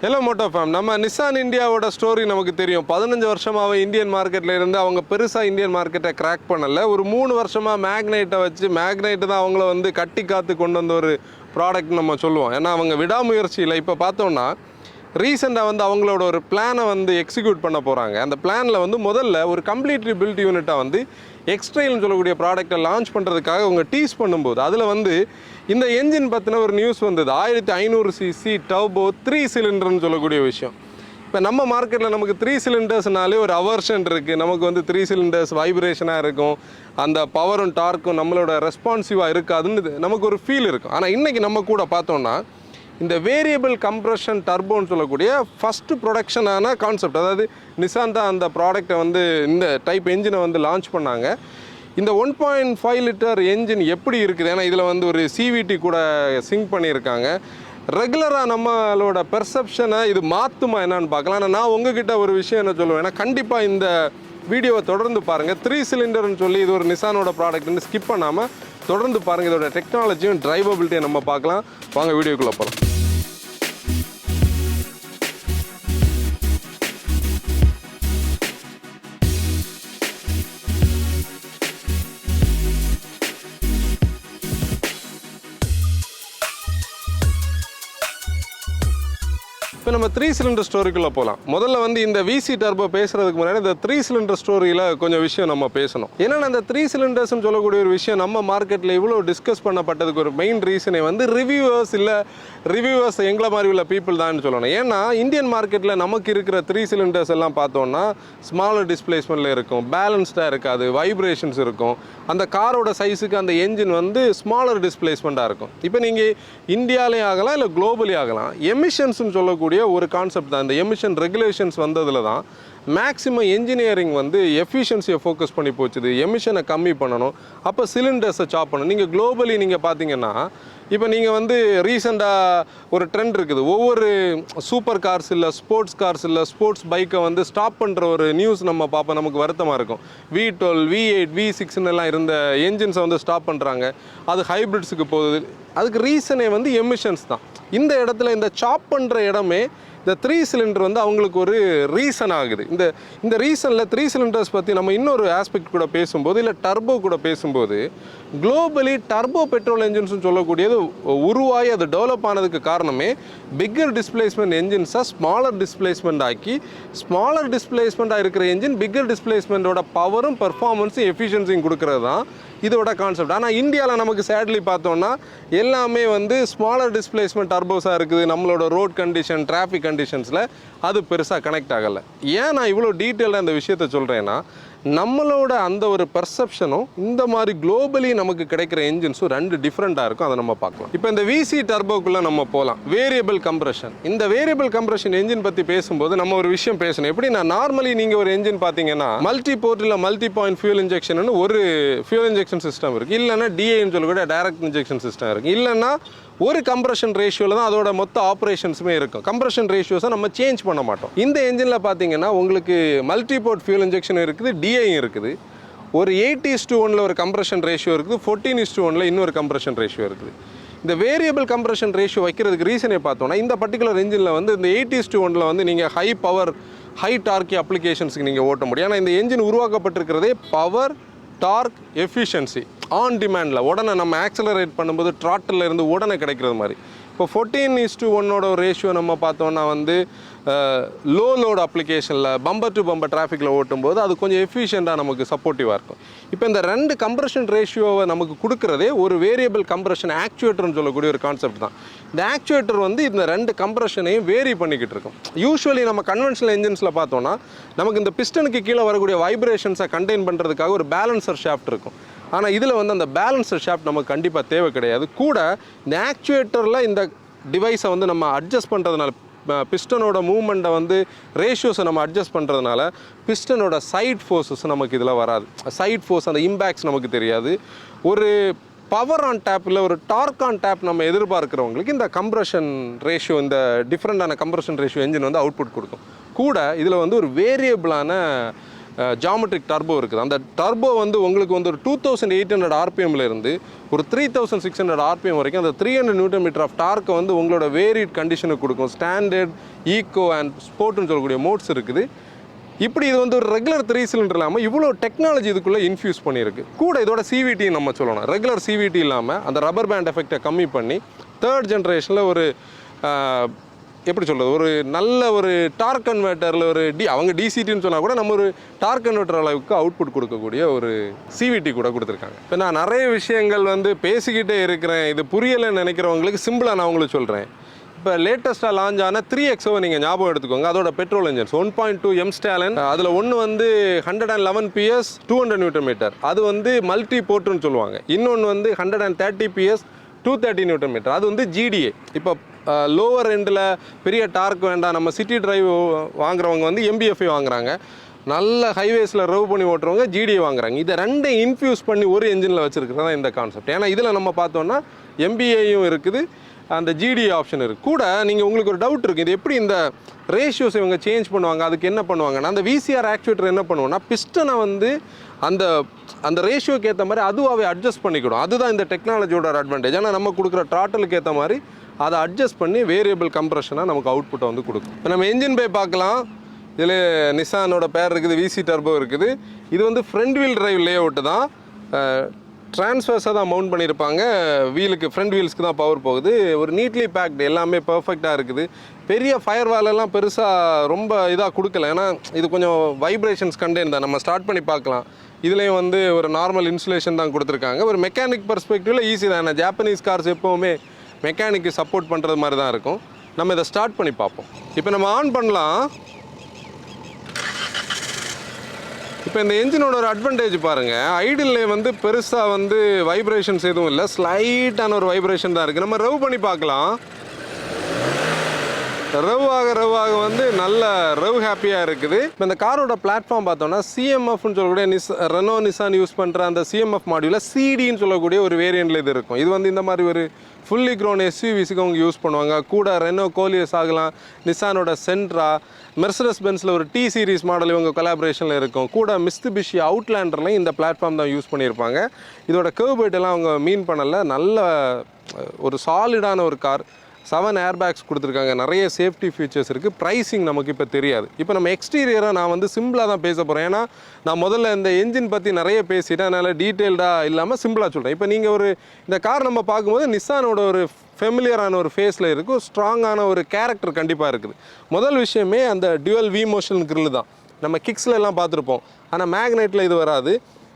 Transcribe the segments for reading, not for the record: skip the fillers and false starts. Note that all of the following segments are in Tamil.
ஹலோ மோட்டோ ஃபேம், நம்ம நிசான் இந்தியாவோட ஸ்டோரி நமக்கு தெரியும். 15 வருஷமாகவே இந்தியன் மார்க்கெட்டில் இருந்து அவங்க பெருசாக இந்தியன் மார்க்கெட்டை கிராக் பண்ணலை. ஒரு 3 வருஷமாக மேக்னைட்டை வச்சு மேக்னைட்டு தான் அவங்கள வந்து கட்டி காத்து கொண்டு வந்த ஒரு ப்ராடக்ட் நம்ம சொல்லுவோம். ஏன்னா அவங்க விடாமுயற்சியில் இப்போ பார்த்தோன்னா ரீசெண்டாக வந்து அவங்களோட ஒரு பிளானை வந்து எக்ஸிக்யூட் பண்ண போகிறாங்க. அந்த பிளானில் வந்து முதல்ல ஒரு கம்ப்ளீட்லி பில்ட் யூனிட்டாக வந்து எக்ஸ்ட்ரைல்னு சொல்லக்கூடிய ப்ராடக்டை லான்ச் பண்ணுறதுக்காக அவங்க டீஸ் பண்ணும்போது அதில் வந்து இந்த என்ஜின் பற்றின ஒரு நியூஸ் வந்தது. 1500 cc டர்போ 3 சிலிண்டர்னு சொல்லக்கூடிய விஷயம். இப்போ நம்ம மார்க்கெட்டில் நமக்கு 3 சிலிண்டர்ஸ்னாலே ஒரு அவர்ஷன் இருக்குது. நமக்கு வந்து 3 சிலிண்டர்ஸ் வைப்ரேஷனாக இருக்கும், அந்த பவரும் டார்க்கும் நம்மளோட ரெஸ்பான்சிவாக இருக்காதுன்னு நமக்கு ஒரு ஃபீல் இருக்கும். ஆனால் இன்றைக்கி நம்ம கூட பார்த்தோன்னா இந்த வேரியபிள் கம்ப்ரஷன் டர்போன்னு சொல்லக்கூடிய ஃபஸ்ட்டு ப்ரொடக்ஷனான கான்செப்ட், அதாவது நிசான் தான் அந்த ப்ராடக்டை வந்து இந்த டைப் என்ஜினை வந்து லான்ச் பண்ணாங்க. இந்த 1.5 லிட்டர் என்ஜின் எப்படி இருக்குது, ஏன்னா இதில் வந்து ஒரு சிவிடி கூட சிங்க் பண்ணியிருக்காங்க. ரெகுலராக நம்மளோட பெர்செப்ஷனை இது மாற்றுமா என்னான்னு பார்க்கலாம். ஆனால் நான் உங்ககிட்ட ஒரு விஷயம் என்ன சொல்லுவேன், ஏன்னா கண்டிப்பாக இந்த வீடியோவை தொடர்ந்து பாருங்கள். 3 சிலிண்டர்னு சொல்லி இது ஒரு நிசானோட ப்ராடக்ட்னு ஸ்கிப் பண்ணாமல் தொடர்ந்து பாருங்கள். இதோட டெக்னாலஜியும் டிரைவபிலிட்டியை நம்ம பார்க்கலாம். வாங்க வீடியோக்குள்ளே போகலாம். இப்போ நம்ம 3 சிலிண்டர் ஸ்டோரிக்குள்ளே போகலாம். முதல்ல வந்து இந்த விசி டர்போ பேசுகிறதுக்கு முன்னாடி இந்த 3 சிலிண்டர் ஸ்டோரியில் கொஞ்சம் விஷயம் நம்ம பேசணும். ஏன்னா அந்த 3 சிலிண்டர்ஸ்னு சொல்லக்கூடிய ஒரு விஷயம் நம்ம மார்க்கெட்டில் இவ்வளோ டிஸ்கஸ் பண்ணப்பட்டதுக்கு ஒரு மெயின் ரீசனே வந்து ரிவ்யூவர்ஸ் எங்களை மாதிரி உள்ள பீப்புள் தான் சொல்லணும். ஏன்னா இந்தியன் மார்க்கெட்டில் நமக்கு இருக்கிற 3 சிலிண்டர்ஸ் எல்லாம் பார்த்தோன்னா ஸ்மாலர் டிஸ்பிளேஸ்மெண்ட்டில் இருக்கும், பேலன்ஸ்டாக இருக்காது, வைப்ரேஷன்ஸ் இருக்கும், அந்த காரோட சைஸுக்கு அந்த என்ஜின் வந்து ஸ்மாலர் டிஸ்பிளேஸ்மெண்ட்டாக இருக்கும். இப்போ நீங்கள் இந்தியாவிலே ஆகலாம் இல்லை குளோபலி ஆகலாம். எமிஷன்ஸ்னு சொல்லக்கூடிய ஒரு கான்செப்ட் தான். இந்த எமிஷன் ரெகுலேஷன்ஸ் வந்ததில் தான் மேக்ஸிமம் என்ஜினியரிங் வந்து எஃபிஷியன்சியை ஃபோக்கஸ் பண்ணி போச்சுது. எமிஷனை கம்மி பண்ணணும், அப்போ சிலிண்டர்ஸை சாப் பண்ணணும். நீங்கள் குளோபலி நீங்கள் பார்த்தீங்கன்னா இப்போ நீங்கள் வந்து ரீசெண்டாக ஒரு ட்ரெண்ட் இருக்குது. ஒவ்வொரு சூப்பர் கார்ஸ் இல்லை ஸ்போர்ட்ஸ் கார்ஸ் இல்லை ஸ்போர்ட்ஸ் பைக்கை வந்து ஸ்டாப் பண்ணுற ஒரு நியூஸ் நம்ம பார்ப்போம். நமக்கு வருத்தமாக இருக்கும். V12 V8 V6 எல்லாம் இருந்த என்ஜின்ஸை வந்து ஸ்டாப் பண்ணுறாங்க, அது ஹைப்ரிட்ஸுக்கு போகுது. அதுக்கு ரீசனே வந்து எமிஷன்ஸ் தான். இந்த இடத்துல இந்த சாப் பண்ணுற இடமே இந்த 3 சிலிண்டர் வந்து அவங்களுக்கு ஒரு ரீசன் ஆகுது. இந்த ரீசனில் 3 சிலிண்டர்ஸ் பற்றி நம்ம இன்னொரு ஆஸ்பெக்ட் கூட பேசும்போது இல்லை டர்போ கூட பேசும்போது குளோபலி டர்போ பெட்ரோல் என்ஜின்ஸ்னு சொல்லக்கூடியது உருவாகி அது டெவலப் ஆனதுக்கு காரணமே பிக்கர் டிஸ்பிளேஸ்மெண்ட் என்ஜின்ஸை ஸ்மாலர் டிஸ்பிளேஸ்மெண்ட் ஆக்கி, ஸ்மாலர் டிஸ்பிளேஸ்மெண்ட்டாக இருக்கிற என்ஜின் பிக்கர் டிஸ்பிளேஸ்மெண்ட்டோட பவரும் பெர்ஃபார்மன்ஸும் எஃபிஷியன்சியும் கொடுக்கறது தான் இதோட கான்செப்ட். ஆனால் இந்தியாவில் நமக்கு சேட்லி பார்த்தோன்னா எல்லாமே வந்து ஸ்மாலர் டிஸ்பிளேஸ்மெண்ட் டர்போஸாக இருக்குது. நம்மளோட ரோட் கண்டிஷன், டிராஃபிக் கண்டிஷன்ஸில் அது பெருசாக கனெக்ட் ஆகலை. ஏன் நான் இவ்வளோ டீட்டெயிலாக இந்த விஷயத்த சொல்கிறேன்னா, நம்மளோட அந்த ஒரு பெர்செப்ஷனும் இந்த மாதிரி குளோபலி நமக்கு கிடைக்கிற என்ஜின்ஸும் 2 டிஃப்ரெண்ட்டாக இருக்கும். அதை நம்ம பார்க்கலாம். இப்போ இந்த விசி டர்போக்குள்ளே நம்ம போகலாம். Variable compression. இந்த வேரியபிள் கம்ப்ரஷன் என்ஜின் பற்றி பேசும்போது நம்ம ஒரு விஷயம் பேசணும். எப்படி நான் நார்மலி நீங்கள் ஒரு என்ஜின் பார்த்தீங்கன்னா மல்டி போர்ட் இல்லை மல்டி பாயிண்ட் ஃபியூல் இன்ஜெக்ஷன் ஒரு ஃபியூல் இன்ஜெக்ஷன் சிஸ்டம் இருக்குது, இல்லைன்னா டிஏன்னு சொல்லக்கூடிய டைரக்ட் இன்ஜெக்ஷன் சிஸ்டம் இருக்குது, இல்லைன்னா ஒரு கம்ப்ரஷன் ரேஷியோவில் தான் அதோட மொத்த ஆப்ரேஷன்ஸுமே இருக்கும். கம்ப்ரஷன் ரேஷியோஸை நம்ம சேஞ்ச் பண்ண மாட்டோம். இந்த என்ஜினில் பார்த்தீங்கன்னா உங்களுக்கு மல்டி போர்ட் ஃபியூல் இன்ஜெக்ஷன் இருக்குது, டிஐயும் இருக்குது. ஒரு 8:1 ஒரு கம்ப்ரஷன் ரேஷியோ இருக்குது, 14:1 இன்னொரு கம்ப்ரஷன் ரேஷியோ இருக்குது. இந்த வேரியபிள் கம்ப்ரஷன் ரேஷியோ வைக்கிறதுக்கு ரீசனே பார்த்தோன்னா இந்த பர்டிகுலர் என்ஜினில் வந்து இந்த 8:1 வந்து நீங்கள் ஹை பவர் ஹை டார்க்கி அப்ளிகேஷன்ஸுக்கு நீங்கள் ஓட்ட முடியும். ஏன்னா இந்த என்ஜின் உருவாக்கப்பட்டிருக்கிறதே பவர் டார்க் எஃபிஷியன்சி ஆன் டிமாண்டில் உடனே நம்ம ஆக்சலரேட் பண்ணும்போது ட்ராட்டில் இருந்து உடனே கிடைக்கிறது மாதிரி. இப்போ 14:1 ஒரு ரேஷியோ நம்ம பார்த்தோன்னா வந்து லோ லோடு அப்ளிகேஷனில் பம்பர் டு பம்பர் டிராஃபிக்கில் ஓட்டும்போது அது கொஞ்சம் எஃபிஷியண்ட்டாக நமக்கு சப்போர்ட்டிவாக இருக்கும். இப்போ இந்த 2 கம்ப்ரஷன் ரேஷியோவை நமக்கு கொடுக்குறதே ஒரு வேரியபிள் கம்ப்ரஷன் ஆக்சுவேட்டர்னு சொல்லக்கூடிய ஒரு கான்செப்ட் தான். இந்த ஆக்சுவேட்டர் வந்து இந்த 2 கம்ப்ரஷனையும் வேரி பண்ணிக்கிட்டு இருக்கும். யூஸ்வலி நம்ம கன்வென்ஷனல் என்ஜின்ஸில் பார்த்தோன்னா நமக்கு இந்த பிஸ்டனுக்கு கீழே வரக்கூடிய வைப்ரேஷன்ஸை கண்டெயின் பண்ணுறதுக்காக ஒரு பேலன்சர் ஷாஃப்ட் இருக்கும். ஆனால் இதில் வந்து அந்த பேலன்சர் ஷாஃப்ட் நமக்கு கண்டிப்பாக தேவை கிடையாது. கூட இந்த ஆக்சுவேட்டரில் இந்த டிவைஸை வந்து நம்ம அட்ஜஸ்ட் பண்ணுறதுனால பிஸ்டனோட மூவ்மெண்ட்டை வந்து ரேஷியோஸை நம்ம அட்ஜஸ்ட் பண்ணுறதுனால பிஸ்டனோட சைட் ஃபோர்ஸஸ் நமக்கு இதில் வராது. சைட் ஃபோர்ஸ் அந்த இம்பேக்ட்ஸ் நமக்கு தெரியாது. ஒரு பவர் ஆன் டேப் இல்லை ஒரு டார்க் ஆன் டேப் நம்ம எதிர்பார்க்குறவங்களுக்கு இந்த கம்ப்ரஷன் ரேஷியோ, இந்த டிஃப்ரெண்டான கம்ப்ரஷன் ரேஷியோ என்ஜின் வந்து அவுட்புட் கொடுக்கும். கூட இதில் வந்து ஒரு வேரியபிளான ஜாமெட்ரிக் டர்போ இருக்குது. அந்த டர்போ வந்து உங்களுக்கு வந்து ஒரு 2800 ஆர்பிஎம்ல இருந்து ஒரு 3600 ஆர்பிஎம் வரைக்கும் அந்த 300 நியூட்டன் மீட்டர் ஆஃப் டார்க்கை வந்து உங்களோட வேரிட் கண்டிஷனுக்கு கொடுக்கும். ஸ்டாண்டர்ட், ஈகோ அண்ட் ஸ்போர்ட்னு சொல்லக்கூடிய மோட்ஸ் இருக்குது. இப்படி இது வந்து ஒரு ரெகுலர் 3 சிலிண்டர் இல்லாமல் இவ்வளோ டெக்னாலஜி இதுக்குள்ளே இன்ஃபியூஸ் பண்ணியிருக்கு. கூட இதோட சிவிடி நம்ம சொல்லணும். ரெகுலர் சிவிடி இல்லாமல் அந்த ரப்பர் பேண்ட் எஃபெக்டை கம்மி பண்ணி 3rd ஜென்ரேஷனில் ஒரு எப்படி சொல்கிறது, ஒரு நல்ல ஒரு டார்க் கன்வெர்ட்டரில் ஒரு அவங்க டிசிடின்னு சொன்னால் கூட நம்ம ஒரு டார்க் கன்வெர்ட்டர் அளவுக்கு அவுட்புட் கொடுக்கக்கூடிய ஒரு சிவிடி கூட கொடுத்துருக்காங்க. இப்போ நான் நிறைய விஷயங்கள் வந்து பேசிக்கிட்டே இருக்கிறேன், இது புரியலைன்னு நினைக்கிறவங்களுக்கு சிம்பிளாக நான் உங்களுக்கு சொல்கிறேன். இப்போ லேட்டஸ்ட்டாக லான்ச் ஆன 3XO நீங்கள் ஞாபகம் எடுத்துக்கோங்க. அதோட பெட்ரோல் இன்ஜின்ஸ் 1.2 M ஸ்டாலன். அதில் ஒன்று வந்து 111 PS 200 நியூட்டன் மீட்டர், அது வந்து மல்டி போர்ட்டுன்னு சொல்லுவாங்க. இன்னொன்று வந்து 130 PS 230 நியூட்டன் மீட்டர், அது வந்து GDA. இப்போ லோவர் எண்டில் பெரிய டார்க் வேண்டாம், நம்ம சிட்டி டிரைவ் வாங்குறவங்க வந்து MBFI வாங்குறாங்க. நல்ல ஹைவேஸில் ரவ் பண்ணி ஓட்டுறவங்க GDA வாங்குறாங்க. இதை ரெண்டையும் இன்ஃபியூஸ் பண்ணி ஒரு என்ஜினில் வச்சுருக்கிறது தான் இந்த கான்செப்ட். ஏன்னா இதில் நம்ம பார்த்தோன்னா MBAயும் இருக்குது, அந்த GDA ஆப்ஷன் இருக்குது. கூட நீங்கள் உங்களுக்கு ஒரு டவுட் இருக்குது, இது எப்படி இந்த ரேஷியோஸ் இவங்க சேஞ்ச் பண்ணுவாங்க, அதுக்கு என்ன பண்ணுவாங்கன்னா அந்த VCR ஆக்சுவேட்டர் என்ன பண்ணுவோம்னா பிஸ்டனை வந்து அந்த அந்த ரேஷியோக்கு ஏற்ற மாதிரி அதுவாகவே அட்ஜஸ்ட் பண்ணிக்கிடும். அதுதான் இந்த டெக்னாலஜியோட அட்வான்டேஜ். ஆனால் நம்ம கொடுக்குற டாட்டலுக்கு ஏற்ற மாதிரி அதை அட்ஜஸ்ட் பண்ணி வேரியபிள் கம்ப்ரெஷனாக நமக்கு அவுட்புட்டை வந்து கொடுக்கும். இப்போ நம்ம என்ஜின் பே பார்க்கலாம். இதில் நிசானோட பேர் இருக்குது, VC டர்போ இருக்குது. இது வந்து ஃப்ரண்ட் வீல் டிரைவ் லே அவுட்டு தான். ட்ரான்ஸ்வர்ஸாக தான் மவுண்ட் பண்ணியிருப்பாங்க. வீலுக்கு ஃப்ரண்ட் வீல்ஸ்க்கு தான் பவர் போகுது. ஒரு நீட்லி பேக்டு, எல்லாமே பர்ஃபெக்டாக இருக்குது. பெரிய ஃபயர் வாலெல்லாம் பெருசாக ரொம்ப இதாக கொடுக்கல, ஏன்னா இது கொஞ்சம் வைப்ரேஷன்ஸ் கண்டென்ட் தான். நம்ம ஸ்டார்ட் பண்ணி பார்க்கலாம். இதுலேயும் வந்து ஒரு நார்மல் இன்சுலேஷன் தான் கொடுத்துருக்காங்க. ஒரு மெக்கானிக் பர்ஸ்பெக்டிவில் ஈஸி தான். ஏன்னா ஜாப்பனீஸ் கார்ஸ் எப்போவுமே மெக்கானிக்கு சப்போர்ட் பண்ணுறது மாதிரி தான் இருக்கும். நம்ம இதை ஸ்டார்ட் பண்ணி பார்ப்போம். இப்போ நம்ம ஆன் பண்ணலாம். இப்போ இந்த என்ஜினோட ஒரு அட்வான்டேஜ் பாருங்கள், ஐடில்லே வந்து பெருசாக வந்து வைப்ரேஷன்ஸ் எதுவும் இல்லை, ஸ்லைட்டான ஒரு வைப்ரேஷன் தான் இருக்குது. நம்ம ரவ் பண்ணி பார்க்கலாம். ரவ் ஆக வந்து நல்ல ரவ் ஹாப்பியாக இருக்குது. இப்போ இந்த காரோட பிளாட்ஃபார்ம் பார்த்தோன்னா CMFன்னு சொல்லக்கூடிய ரெனோ நிசான் யூஸ் பண்ணுற அந்த CMF மாடியூலில் CDன்னு சொல்லக்கூடிய ஒரு வேரியண்ட்டில் இது இருக்கும். இது வந்து இந்த மாதிரி ஒரு ஃபுல்லி க்ரோன் SUVஸுக்கு அவங்க யூஸ் பண்ணுவாங்க. கூட ரெனோ கோலியஸ் ஆகலாம், நிசானோட சென்ட்ரா, மெர்சடஸ் பென்ஸில் ஒரு T சீரிஸ் மாடல் இவங்க கொலாபரேஷனில் இருக்கும். கூட மிஸ்துபிஷி அவுட்லேண்டர்லையும் இந்த பிளாட்ஃபார்ம் தான் யூஸ் பண்ணியிருப்பாங்க. இதோட கர்வ் வெயிட்டெல்லாம் அவங்க மீன் பண்ணல. நல்ல ஒரு சாலிடான ஒரு கார். 7 ஏர்பேக்ஸ் கொடுத்துருக்காங்க. நிறைய சேஃப்டி ஃபீச்சர்ஸ் இருக்குது. ப்ரைஸிங் நமக்கு இப்போ தெரியாது. இப்போ நம்ம எக்ஸ்டீரியராக நான் வந்து சிம்பிளாக தான் பேச போகிறேன். ஏன்னா நான் முதல்ல இந்த என்ஜின் பற்றி நிறைய பேசிட்டேன், அதனால் டீட்டெயில்டாக இல்லாமல் சிம்பிளாக சொல்கிறேன். இப்போ நீங்கள் ஒரு இந்த கார் நம்ம பார்க்கும்போது நிசானோட ஒரு ஃபெமிலியரான ஒரு ஃபேஸில் இருக்கும், ஸ்ட்ராங்கான ஒரு கேரக்டர் கண்டிப்பாக இருக்குது. முதல் விஷயமே அந்த டியூவல் V மோஷன் கிரில் தான். நம்ம கிக்ஸில் எல்லாம் பார்த்துருப்போம், ஆனால் மேக்னைட்டில் இது வராது.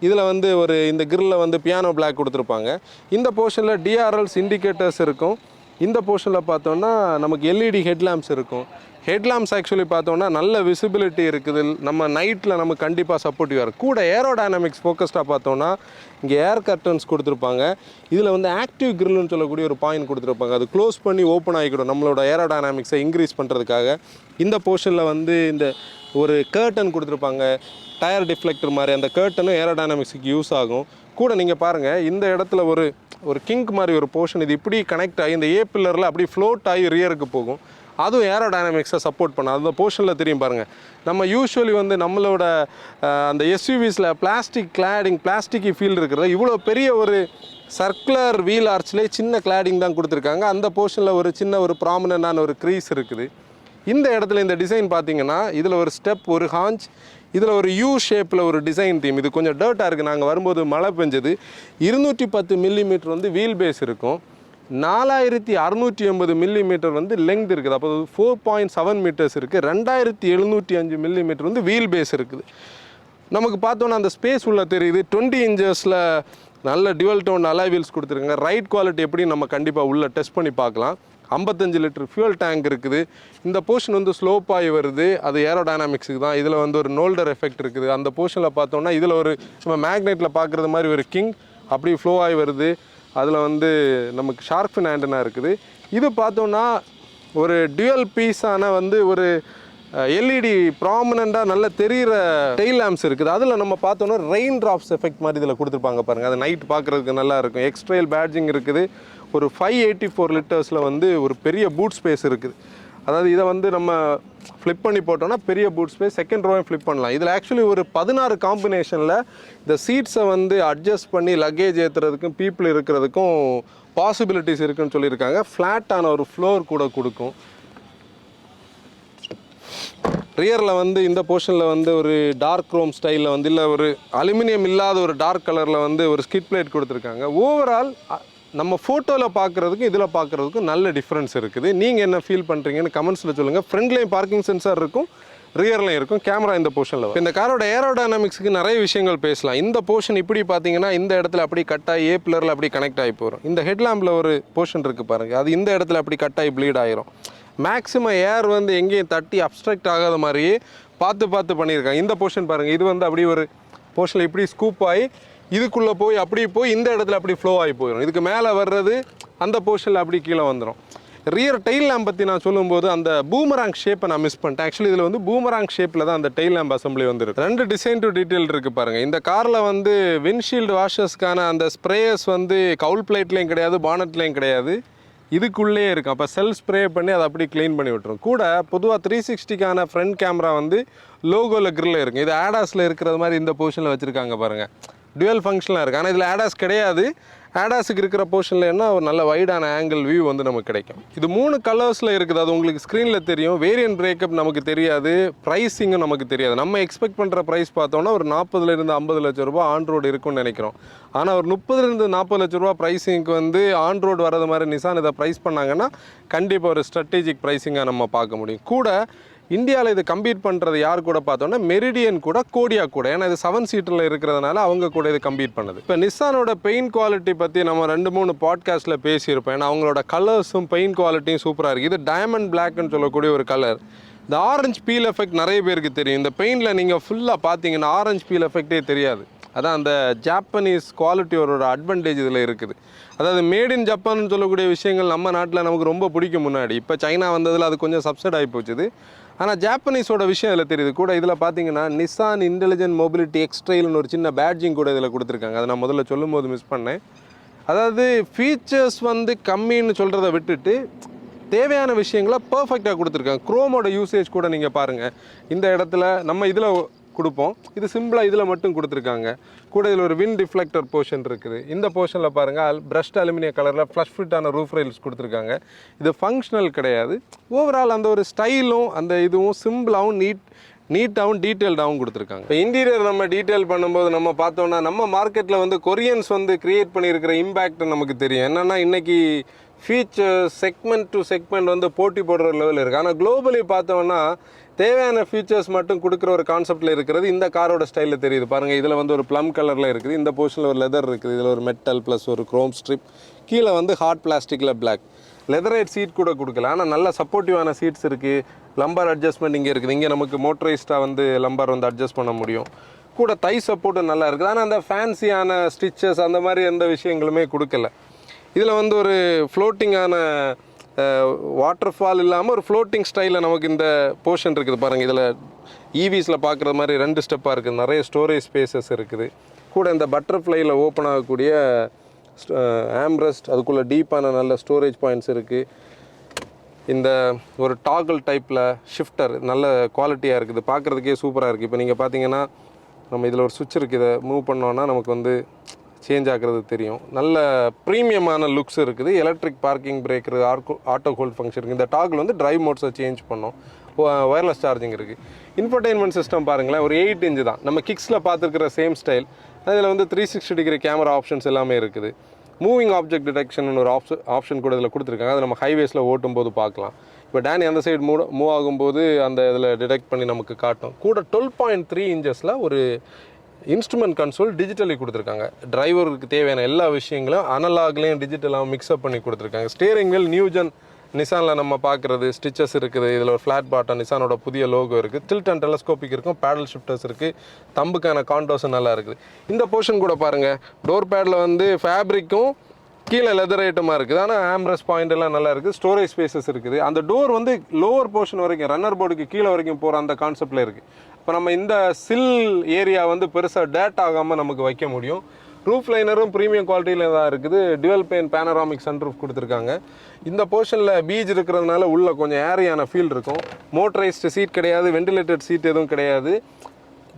இதில் வந்து ஒரு இந்த கிரில்ல வந்து பியானோ பிளாக் கொடுத்துருப்பாங்க. இந்த போர்ஷனில் DRLs இண்டிகேட்டர்ஸ் இருக்கும். இந்த போர்ஷனில் பார்த்தோன்னா நமக்கு LED ஹெட்லாம்ப்ஸ் இருக்கும். ஹெட்லாம்ப்ஸ் ஆக்சுவலி பார்த்தோன்னா நல்ல விசிபிலிட்டி இருக்குது. நம்ம நைட்டில் நமக்கு கண்டிப்பாக சப்போர்ட்டிவாக இருக்கும். கூட ஏரோடைனமிக்ஸ் ஃபோக்கஸ்டாக பார்த்தோன்னா இங்கே ஏர் கர்டன்ஸ் கொடுத்துருப்பாங்க. இதில் வந்து ஆக்டிவ் கிரில்னு சொல்லக்கூடிய ஒரு பாயிண்ட் கொடுத்துருப்பாங்க. அது க்ளோஸ் பண்ணி ஓப்பன் ஆகிக்கிடும் நம்மளோட ஏரோடைனமிக்ஸை இன்க்ரீஸ் பண்ணுறதுக்காக. இந்த போர்ஷனில் வந்து இந்த ஒரு கர்டன் கொடுத்துருப்பாங்க, டயர் டிஃப்ளெக்டர் மாதிரி. அந்த கர்ட்டனும் ஏரோடைனமிக்ஸுக்கு யூஸ் ஆகும். கூட நீங்கள் பாருங்கள், இந்த இடத்துல ஒரு கிங்க் மாதிரி ஒரு போர்ஷன், இது இப்படி கனெக்ட் ஆகி இந்த A பில்லரில் அப்படி ஃப்ளோட் ஆகி ரியருக்கு போகும். அதுவும் ஏரோடைனமிக்ஸை சப்போர்ட் பண்ண அந்த போர்ஷனில் தெரியும் பாருங்கள். நம்ம யூஸ்வலி வந்து நம்மளோட அந்த SUVஸில் பிளாஸ்டிக் கிளாடிங், பிளாஸ்டிக்கி ஃபீல் இருக்கிறது. இவ்வளோ பெரிய ஒரு சர்க்குலர் வீல் ஆர்ச்லேயே சின்ன கிளாடிங் தான் கொடுத்துருக்காங்க. அந்த போர்ஷனில் ஒரு சின்ன ஒரு ப்ராமினண்டான ஒரு க்ரீஸ் இருக்குது. இந்த இடத்துல இந்த டிசைன் பார்த்தீங்கன்னா இதில் ஒரு ஸ்டெப், ஒரு ஹாஞ்ச், இதில் ஒரு U ஷேப்பில் ஒரு டிசைன் தீம். இது கொஞ்சம் டர்ட்டாக இருக்குது. நாங்கள் வரும்போது மழை பெஞ்சது. 210 மில்லிமீட்டர் வந்து வீல் பேஸ் இருக்கும். 4680 மில்லிமீட்டர் வந்து லெங்த் இருக்குது. அப்போ 4.7 மீட்டர்ஸ் இருக்குது. 2705 மில்லிமீட்டர் வந்து வீல் பேஸ் இருக்குது. நமக்கு பார்த்தோன்னா அந்த ஸ்பேஸ் உள்ள தெரியுது. 20 இன்ச்சஸில் நல்ல டியூவல் டோன் அலாய் வீல்ஸ் கொடுத்துருக்காங்க. ரைட் குவாலிட்டி எப்படி நம்ம கண்டிப்பாக உள்ள டெஸ்ட் பண்ணி பார்க்கலாம். 55 லிட்டர் ஃபியூல் டேங்க் இருக்குது. இந்த போர்ஷன் வந்து ஸ்லோப்பாகி வருது, அது ஏரோடைனாமிக்ஸுக்கு தான். இதில் வந்து ஒரு நோல்டர் எஃபெக்ட் இருக்குது. அந்த போர்ஷனில் பார்த்தோன்னா இதில் ஒரு நம்ம மேக்னெட்டில் பார்க்குறது மாதிரி ஒரு கிங் அப்படி ஃப்ளோ ஆகி வருது. அதில் வந்து நமக்கு ஷார்க் ஃபின் ஆண்டனா இருக்குது. இது பார்த்தோன்னா ஒரு டியூவல் பீஸான வந்து ஒரு LED ப்ராமினெண்ட்டாக நல்ல தெரிகிற டெயில் லேம்ப்ஸ் இருக்குது. அதில் நம்ம பார்த்தோன்னா ரெயின் ட்ராப்ஸ் எஃபெக்ட் மாதிரி இதில் கொடுத்துருப்பாங்க பாருங்கள். அது நைட் பார்க்குறதுக்கு நல்லா இருக்கும். எக்ஸ்ட்ரைல் பேட்ஜிங் இருக்குது. ஒரு 584 லிட்டர்ஸில் வந்து ஒரு பெரிய பூட் ஸ்பேஸ் இருக்குது. அதாவது இதை வந்து நம்ம ஃப்ளிப் பண்ணி போட்டோம்னா பெரிய பூட் ஸ்பேஸ், செகண்ட் ரோவையும் ஃப்ளிப் பண்ணலாம். இதில் ஆக்சுவலி ஒரு 16 காம்பினேஷனில் இந்த சீட்ஸை வந்து அட்ஜஸ்ட் பண்ணி லக்கேஜ் ஏற்றுறதுக்கும் பீப்புள் இருக்கிறதுக்கும் பாசிபிலிட்டிஸ் இருக்குன்னு சொல்லியிருக்காங்க. ஃப்ளாட்டான ஒரு ஃப்ளோர் கூட கொடுக்கும். ரியரில் வந்து இந்த போர்ஷனில் வந்து ஒரு டார்க் க்ரோம் ஸ்டைலில் வந்து இல்லை ஒரு அலுமினியம் இல்லாத ஒரு டார்க் கலரில் வந்து ஒரு ஸ்கிட் பிளேட் கொடுத்துருக்காங்க. ஓவரால் நம்ம ஃபோட்டோவில் பார்க்குறதுக்கும் இதில் பார்க்குறதுக்கும் நல்ல டிஃப்ரென்ஸ் இருக்குது. நீங்கள் என்ன ஃபீல் பண்ணுறீங்கன்னு கமெண்ட்ஸில் சொல்லுங்கள். ஃப்ரண்ட்லேயும் பார்க்கிங் சென்சார் இருக்கும், ரியர்லையும் இருக்கும், கேமரா இந்த போர்ஷனில். இந்த காரோட ஏரோடைனமிக்ஸுக்கு நிறைய விஷயங்கள் பேசலாம். இந்த போர்ஷன் இப்படி பார்த்தீங்கன்னா இந்த இடத்துல அப்படி கட்டாகி ஏ பில்லரில் அப்படி கனெக்ட் ஆகி போகிறோம். இந்த ஹெட்லாம்பில் ஒரு போர்ஷன் இருக்குது பாருங்கள், அது இந்த இடத்துல அப்படி கட்டாகி ப்ளீட் ஆகிரும். மேக்ஸிமம் ஏர் வந்து எங்கேயும் தட்டி அப்ஸ்ட்ரக்ட் ஆகாத மாதிரியே பார்த்து பண்ணியிருக்காங்க. இந்த போர்ஷன் பாருங்கள், இது வந்து அப்படி ஒரு போர்ஷனில் இப்படி ஸ்கூப் ஆகி இதுக்குள்ளே போய் அப்படி போய் இந்த இடத்துல அப்படி ஃப்ளோ ஆகி போயிடும். இதுக்கு மேலே வர்றது அந்த போர்ஷனில் அப்படி கீழே வந்துடும். ரியர் டெயில் லேம்ப் பற்றி நான் சொல்லும்போது அந்த பூமராங் ஷேப்பை நான் மிஸ் பண்ணிட்டேன். ஆக்சுவலி இதில் வந்து பூமராங் ஷேப்பில் தான் அந்த டெயில் லேம்ப் அசம்பிளி வந்துருக்கு. 2 டிசைன் டு டீட்டெயில் இருக்குது பாருங்கள். இந்த காரில் வந்து விண்ட்ஷீல்டு வாஷர்ஸ்க்கான அந்த ஸ்ப்ரேயர்ஸ் வந்து கவுல் பிளேட்லேயும் கிடையாது, பானட்லேயும் கிடையாது, இதுக்குள்ளே இருக்கும். அப்போ செல்ஃப் ஸ்ப்ரே பண்ணி அதை அப்படி க்ளீன் பண்ணி விட்டுரும். கூட பொதுவாக 360க்கான ஃப்ரண்ட் கேமரா வந்து லோகோவில் கிரில் இருக்கும். இது ஆடாஸில் இருக்கிறது மாதிரி இந்த பொசிஷனில் வச்சுருக்காங்க பாருங்கள். டுவல் ஃபங்க்ஷனாக இருக்குது. ஆனால் இதில் ஆடாஸ் கிடையாது. ஆடாஸுக்கு இருக்கிற போர்ஷனில் என்ன ஒரு நல்ல வைடான ஆங்கிள் வியூ வந்து நமக்கு கிடைக்கும். இது 3 கலர்ஸில் இருக்குது. அது உங்களுக்கு ஸ்க்ரீனில் தெரியும். வேரியன்ட் பிரேக்கப் நமக்கு தெரியாது, ப்ரைஸிங்கும் நமக்கு தெரியாது. நம்ம எக்ஸ்பெக்ட் பண்ணுற ப்ரைஸ் பார்த்தோன்னா ஒரு 40,000 50 லட்சம் ரூபா ஆன் ரோடு இருக்குன்னு நினைக்கிறோம். ஆனால் ஒரு 30,000 40 லட்ச ரூபா ப்ரைஸிங்க்கு வந்து ஆன் ரோடு வரது மாதிரி நிசான் இதை ப்ரைஸ் பண்ணாங்கன்னா கண்டிப்பாக ஒரு ஸ்ட்ராட்டஜிக் ப்ரைஸிங்காக நம்ம பார்க்க முடியும். கூட இந்தியாவில் இது கம்பீட் பண்ணுறது யார் கூட பார்த்தோன்னா மெரிடியன் கூட, கோடியா கூட. ஏன்னா இது 7 சீட்டரில் இருக்கிறதுனால அவங்க கூட இது கம்பீட் பண்ணுது. இப்போ நிசானோட பெயிண்ட் குவாலிட்டி பற்றி நம்ம 2-3 பாட்காஸ்ட்டில் பேசியிருப்போம். ஏன்னா அவங்களோட கலர்ஸும் பெயிண்ட் குவாலிட்டியும் சூப்பராக இருக்குது. இது டைமண்ட் பிளாக்னு சொல்லக்கூடிய ஒரு கலர். இந்த ஆரஞ்சு பீல் எஃபெக்ட் நிறைய பேருக்கு தெரியும். இந்த பெயிண்டில் நீங்கள் ஃபுல்லாக பார்த்தீங்கன்னா ஆரஞ்சு பீல் எஃபெக்டே தெரியாது. அதான் அந்த ஜாப்பனீஸ் குவாலிட்டியோட அட்வான்டேஜ் இதில் இருக்குது. அதாவது மேட் இன் ஜப்பான்னு சொல்லக்கூடிய விஷயங்கள் நம்ம நாட்டில் நமக்கு ரொம்ப பிடிக்கும் முன்னாடி. இப்போ சைனா வந்ததில் அது கொஞ்சம் சப்சைட் ஆகி போச்சுது. ஆனால் ஜாப்பனீஸோட விஷயம் இதில் தெரியுது. கூட இதில் பார்த்தீங்கன்னா நிசான் இன்டெலிஜென்ட் மொபிலிட்டி எக்ஸ்ட்ரெயில்னு ஒரு சின்ன பேட்ஜிங் கூட இதில் கொடுத்துருக்காங்க. அதை நான் முதல்ல சொல்லும்போது மிஸ் பண்ணேன். அதாவது ஃபீச்சர்ஸ் வந்து கம்மின்னு சொல்கிறத விட்டுட்டு தேவையான விஷயங்களை பர்ஃபெக்டாக கொடுத்துருக்காங்க. குரோமோட யூசேஜ் கூட நீங்கள் பாருங்கள். இந்த இடத்துல நம்ம இதில் கொடுப்போம், இது சிம்பிளாக இதில் மட்டும் கொடுத்துருக்காங்க. கூட இதில் ஒரு விண்ட் டிஃப்ளெக்டர் போர்ஷன் இருக்குது. இந்த போர்ஷனில் பாருங்கள் பிரஷ்ட் அலுமினிய கலரில் ஃப்ளஷ் ஃபிட்டான ரூஃப் ரெயில்ஸ் கொடுத்துருக்காங்க. இது ஃபங்க்ஷனல் கிடையாது. ஓவரால் அந்த ஒரு ஸ்டைலும் அந்த இதுவும் சிம்பிளாகவும் நீட்டாகவும் டீட்டெயில்டாகவும் கொடுத்துருக்காங்க. இப்போ இன்டீரியர் நம்ம டீட்டெயில் பண்ணும்போது நம்ம பார்த்தோன்னா நம்ம மார்க்கெட்டில் வந்து கொரியன்ஸ் வந்து க்ரியேட் பண்ணியிருக்கிற இம்பேக்ட் நமக்கு தெரியும். என்னென்னா இன்றைக்கி ஃபீச்சர் செக்மெண்ட் டு செக்மெண்ட் வந்து போட்டி போடுற லெவலில் இருக்குது. ஆனால் குளோபலி பார்த்தோன்னா தேவையான ஃபீச்சர்ஸ் மட்டும் கொடுக்குற ஒரு கான்செப்டில் இருக்கிறது இந்த காரோட ஸ்டைலில் தெரியுது பாருங்கள். இதில் வந்து ஒரு ப்ளம் கலரில் இருக்குது. இந்த போர்ஷனில் ஒரு லெதர் இருக்குது. இதில் ஒரு மெட்டல் ப்ளஸ் ஒரு க்ரோம் ஸ்ட்ரிப். கீழே வந்து ஹார்ட் பிளாஸ்டிக்கில் பிளாக் லெதரைட் சீட் கூட கொடுக்கல. ஆனால் நல்ல சப்போர்ட்டிவான சீட்ஸ் இருக்குது. லம்பர் அட்ஜஸ்ட்மெண்ட் இங்கே இருக்குது. இங்கே நமக்கு மோட்டரைஸ்டாக வந்து லம்பர் வந்து அட்ஜஸ்ட் பண்ண முடியும். கூட தை சப்போர்ட்டும் நல்லா இருக்குது. ஆனால் அந்த ஃபேன்சியான ஸ்டிச்சஸ் அந்த மாதிரி எந்த விஷயங்களுமே கொடுக்கல. இதில் வந்து ஒரு ஃப்ளோட்டிங்கான வாட்டர் ஃபால் இல்லாமல் ஒரு ஃப்ளோட்டிங் ஸ்டைலில் நமக்கு இந்த போர்ஷன் இருக்குது பாருங்கள். இதில் ஈவிஸில் பார்க்குற மாதிரி 2 ஸ்டெப்பாக இருக்குது. நிறைய ஸ்டோரேஜ் ஸ்பேசஸ் இருக்குது. கூட இந்த பட்டர்ஃப்ளையில் ஓப்பன் ஆகக்கூடிய ஆம்ரெஸ்ட், அதுக்குள்ளே டீப்பான நல்ல ஸ்டோரேஜ் பாயிண்ட்ஸ் இருக்குது. இந்த ஒரு டாகிள் டைப்பில் ஷிஃப்டர் நல்ல குவாலிட்டியாக இருக்குது. பார்க்குறதுக்கே சூப்பராக இருக்குது. இப்போ நீங்கள் பார்த்தீங்கன்னா நம்ம இதில் ஒரு சுவிட்ச் இருக்குது. இதை மூவ் பண்ணோன்னா நமக்கு வந்து சேஞ்ச் ஆகிறது தெரியும். நல்ல ப்ரீமியமான லுக்ஸ் இருக்குது. எலக்ட்ரிக் பார்க்கிங் பிரேக் இருக்குது, ஆட்டோ ஹோல்ட் ஃபங்க்ஷன் இருக்குது. இந்த டாகிள் வந்து டிரைவ் மோட்ஸை சேஞ்ச் பண்ணோம். ஒயர்லெஸ் சார்ஜிங் இருக்குது. இன்ஃபர்டெயின்மெண்ட் சிஸ்டம் பாருங்களேன், ஒரு 8 இன்ச்சு தான். நம்ம கிக்ஸில் பார்த்துருக்கிற சேம் ஸ்டைல். அதில் வந்து 360 டிகிரி கேமரா ஆப்ஷன்ஸ் எல்லாமே இருக்குது. மூவிங் ஆப்ஜெக்ட் டிடெக்ஷன் ஒரு ஆப்ஷன் கூட இதில் கொடுத்துருக்காங்க. அதை நம்ம ஹைவேஸில் ஓட்டும் போது பார்க்கலாம். இப்போ டேனி அந்த சைடு மூவ் ஆகும்போது அந்த இதில் டிடெக்ட் பண்ணி நமக்கு காட்டும். கூட 12.3 இன்ச்சஸில் ஒரு இன்ஸ்ட்ருமெண்ட் கன்சோல் டிஜிட்டலி கொடுத்துருக்காங்க. டிரைவருக்கு தேவையான எல்லா விஷயங்களும் அனலாக்லேயும் டிஜிட்டலாகவும் மிக்ஸ்அப் பண்ணி கொடுத்துருக்காங்க. ஸ்டேரிங் வீல் நியூஜன் நிசானில் நம்ம பார்க்குறது ஸ்டிச்சஸ் இருக்குது. இதில் ஒரு ஃப்ளாட் பாட்டம் நிசானோட புதிய லோகோ இருக்குது. டில்ட் அண்ட் டெலஸ்கோபிக் இருக்கும். பேடல் ஷிஃப்டர்ஸ் இருக்குது. தம்புக்கான காண்டோஸும் நல்லா இருக்குது. இந்த போர்ஷன் கூட பாருங்கள், டோர் பேடில் வந்து ஃபேப்ரிக்கும் கீழே லெதர் ஐட்டமாக இருக்குது. ஆனால் ஆம்ரெஸ்ட் பாயிண்ட் எல்லாம் நல்லா இருக்குது. ஸ்டோரேஜ் ஸ்பேசஸ் இருக்குது. அந்த டோர் வந்து லோவர் போர்ஷன் வரைக்கும் ரன்னர் போர்டுக்கு கீழே வரைக்கும் போகிற அந்த கான்செப்டில் இருக்குது. இப்போ நம்ம இந்த சில் ஏரியா வந்து பெருசாக டேட் ஆகாமல் நமக்கு வைக்க முடியும். ரூஃப் லைனரும் ப்ரீமியம் குவாலிட்டியில் தான் இருக்குது. டுவல் பெயின் பேனராமிக் சன்ரூஃப் கொடுத்துருக்காங்க. இந்த போர்ஷனில் பீச் இருக்கிறதுனால உள்ள கொஞ்சம் ஏரியான ஃபீல் இருக்கும். மோட்டரைஸ்டு சீட் கிடையாது, வெண்டிலேட்டட் சீட் எதுவும் கிடையாது.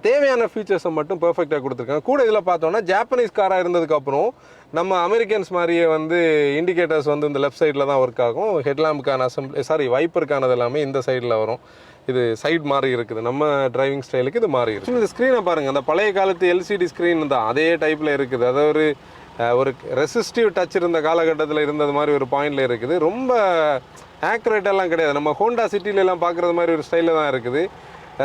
தேவையான ஃபீச்சர்ஸை மட்டும் பர்ஃபெக்டாக கொடுத்துருக்காங்க. கூட இதில் பார்த்தோன்னா ஜாப்பனீஸ் காராக இருந்ததுக்கப்புறம் நம்ம அமெரிக்கன்ஸ் மாதிரியே வந்து இண்டிகேட்டர்ஸ் வந்து இந்த லெஃப்ட் சைடில் தான் ஒர்க் ஆகும். ஹெட்லாம்புக்கான வைப்பருக்கானது எல்லாமே இந்த சைடில் வரும். இது சைட் மாறி இருக்குது. நம்ம டிரைவிங் ஸ்டைலுக்கு இது மாறி இருக்குது. இந்த ஸ்க்ரீனை பாருங்கள், அந்த பழைய காலத்து எல்சிடி ஸ்க்ரீன் தான் அதே டைப்பில் இருக்குது. அது ஒரு ரெசிஸ்டிவ் டச் இருந்த காலகட்டத்தில் இருந்தது மாதிரி ஒரு பாயிண்டில் இருக்குது. ரொம்ப ஆக்யூரேட்டெல்லாம் கிடையாது. நம்ம ஹோண்டா சிட்டிலெலாம் பார்க்குறது மாதிரி ஒரு ஸ்டைலில் தான் இருக்குது.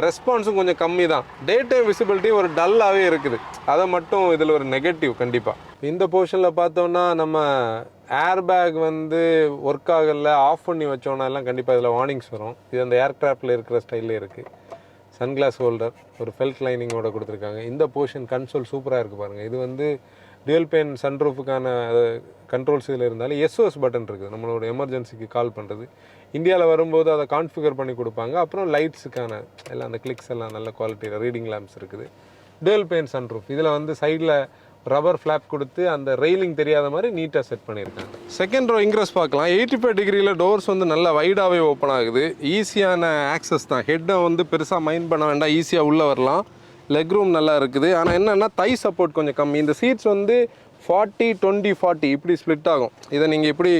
ரெஸ்பான்ஸும் கொஞ்சம் கம்மி தான். டே டைம் விசிபிலிட்டி ஒரு டல்லாகவே இருக்குது. அதை மட்டும் இதில் ஒரு நெகட்டிவ் கண்டிப்பாக. இந்த போர்ஷனில் பார்த்தோன்னா நம்ம ஏர் பேக் வந்து ஒர்க் ஆகலை, ஆஃப் பண்ணி வச்சோன்னா எல்லாம் கண்டிப்பாக இதில் வார்னிங்ஸ் வரும். இது அந்த ஏர்க்ராஃப்டில் இருக்கிற ஸ்டைலே இருக்குது. சன்கிளாஸ் ஹோல்டர் ஒரு ஃபெல்ட் லைனிங்கோட கொடுத்துருக்காங்க. இந்த போர்ஷன் கன்சோல் சூப்பராக இருக்குது பாருங்கள். இது வந்து டுவல் பெயின் சன்ரூஃபுக்கான கண்ட்ரோல்ஸ் இதில் இருந்தாலும் எஸ்ஓஎஸ் பட்டன் இருக்குது. நம்மளோட எமர்ஜென்சிக்கு கால் பண்ணுறது. இந்தியாவில் வரும்போது அதை கான்ஃபிகர் பண்ணி கொடுப்பாங்க. அப்புறம் லைட்ஸுக்கான எல்லாம் அந்த கிளிக்ஸ் எல்லாம் நல்ல குவாலிட்டியில் ரீடிங் லேம்ப்ஸ் இருக்குது. டுவல் பெயின் சன்ரூஃப் இதில் வந்து சைடில் ரப்பர் ஃப்ளாப் கொடுத்து அந்த ரெயிலிங் தெரியாத மாதிரி நீட்டாக செட் பண்ணியிருக்காங்க. செகண்ட் ரோ இன்க்ரெஸ் பார்க்கலாம். 85 டிகிரியில் டோர்ஸ் வந்து நல்லா வைடாகவே ஓப்பன் ஆகுது. ஈஸியான ஆக்சஸ் தான். ஹெட்டை வந்து பெருசாக மைண்ட் பண்ண வேண்டாம், ஈஸியாக உள்ளே வரலாம். லெக் ரூம் நல்லா இருக்குது. ஆனால் என்னென்னா தை சப்போர்ட் கொஞ்சம் கம்மி. இந்த சீட்ஸ் வந்து 40-20-40 இப்படி ஸ்ப்ளிட் ஆகும். இதை நீங்கள் இப்படி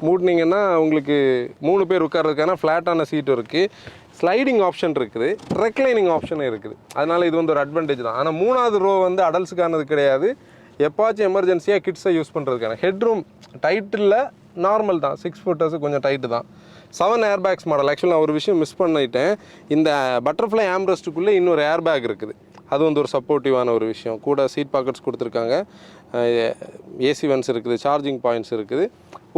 மூட்டினீங்கன்னா உங்களுக்கு 3 பேர் உட்கார்றதுக்கான ஃப்ளாட்டான சீட்டும் இருக்குது. ஸ்லைடிங் ஆப்ஷன் இருக்குது, ரெக்லைனிங் ஆப்ஷனும் இருக்குது. அதனால் இது வந்து ஒரு அட்வான்டேஜ் தான். ஆனால் 3வது ரோ வந்து அடல்ட்ஸுக்கானது கிடையாது. எப்பாச்சும் எமர்ஜென்சியாக கிட்ஸை யூஸ் பண்ணுறதுக்கான. ஹெட்ரூம் டைட்டில் நார்மல் தான், 6 ஃபுட்டர்ஸு கொஞ்சம் டைட்டு தான். 7 ஏர் பேக்ஸ் மாடல். ஆக்சுவலாக நான் ஒரு விஷயம் மிஸ் பண்ணிட்டேன். இந்த பட்டர்ஃப்ளை ஆம்ரெஸ்ட்டுக்குள்ளே இன்னொரு ஏர் பேக் இருக்குது. அது வந்து ஒரு சப்போர்ட்டிவான ஒரு விஷயம். கூட சீட் பாக்கெட்ஸ் கொடுத்துருக்காங்க, ஏசி வென்ட்ஸ் இருக்குது, சார்ஜிங் பாயிண்ட்ஸ் இருக்குது.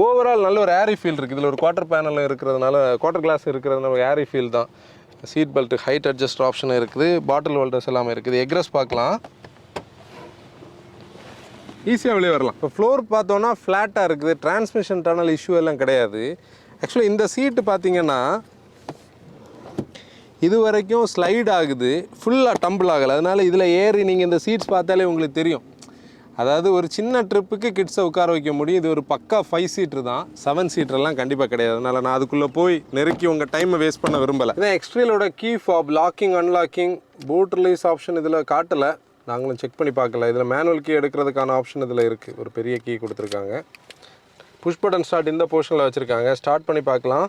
ஓவரால் நல்ல ஒரு ஏரி ஃபீல் இருக்குது. இதில் ஒரு குவார்ட்டர் பேனல் இருக்கிறதுனால, குவார்ட்டர் கிளாஸ் இருக்கிறதுனால ஒரு ஏரி ஃபீல் தான். Seat belt height adjust option இருக்குது. பாட்டில் ஹோல்டர்ஸ் எல்லாமே இருக்குது. எக்ரெஸ் பார்க்கலாம், ஈஸியாக வெளியே வரலாம். இப்போ ஃப்ளோர் பார்த்தோன்னா ஃப்ளாட்டாக இருக்குது. டிரான்ஸ்மிஷன் டனல் இஷ்யூ எல்லாம் கிடையாது. ஆக்சுவலி இந்த சீட்டு பார்த்தீங்கன்னா இது வரைக்கும் ஸ்லைட் ஆகுது, ஃபுல்லாக டம்பிள் ஆகலை. அதனால் இதில் ஏறி நீங்கள் இந்த சீட்ஸ் பார்த்தாலே உங்களுக்கு தெரியும். அதாவது ஒரு சின்ன ட்ரிப்புக்கு கிட்ஸை உட்கார வைக்க முடியும். இது ஒரு பக்கா 5 சீட்ரு தான், 7 சீட்டரெல்லாம் கண்டிப்பாக கிடையாது. அதனால் நான் அதுக்குள்ளே போய் நெருக்கி உங்கள் டைமை வேஸ்ட் பண்ண விரும்பலை. இதான் எக்ஸ்ட்ரீலோட key fob, locking unlocking, boot release option இதில் காட்டலை, நாங்களும் செக் பண்ணி பார்க்கல. இதில் மேனுவல் கீ எடுக்கிறதுக்கான ஆப்ஷன் இதில் இருக்குது. ஒரு பெரிய கீ கொடுத்துருக்காங்க. புஷ் பட்டன் ஸ்டார்ட் இந்த போர்ஷனில் வச்சுருக்காங்க. ஸ்டார்ட் பண்ணி பார்க்கலாம்.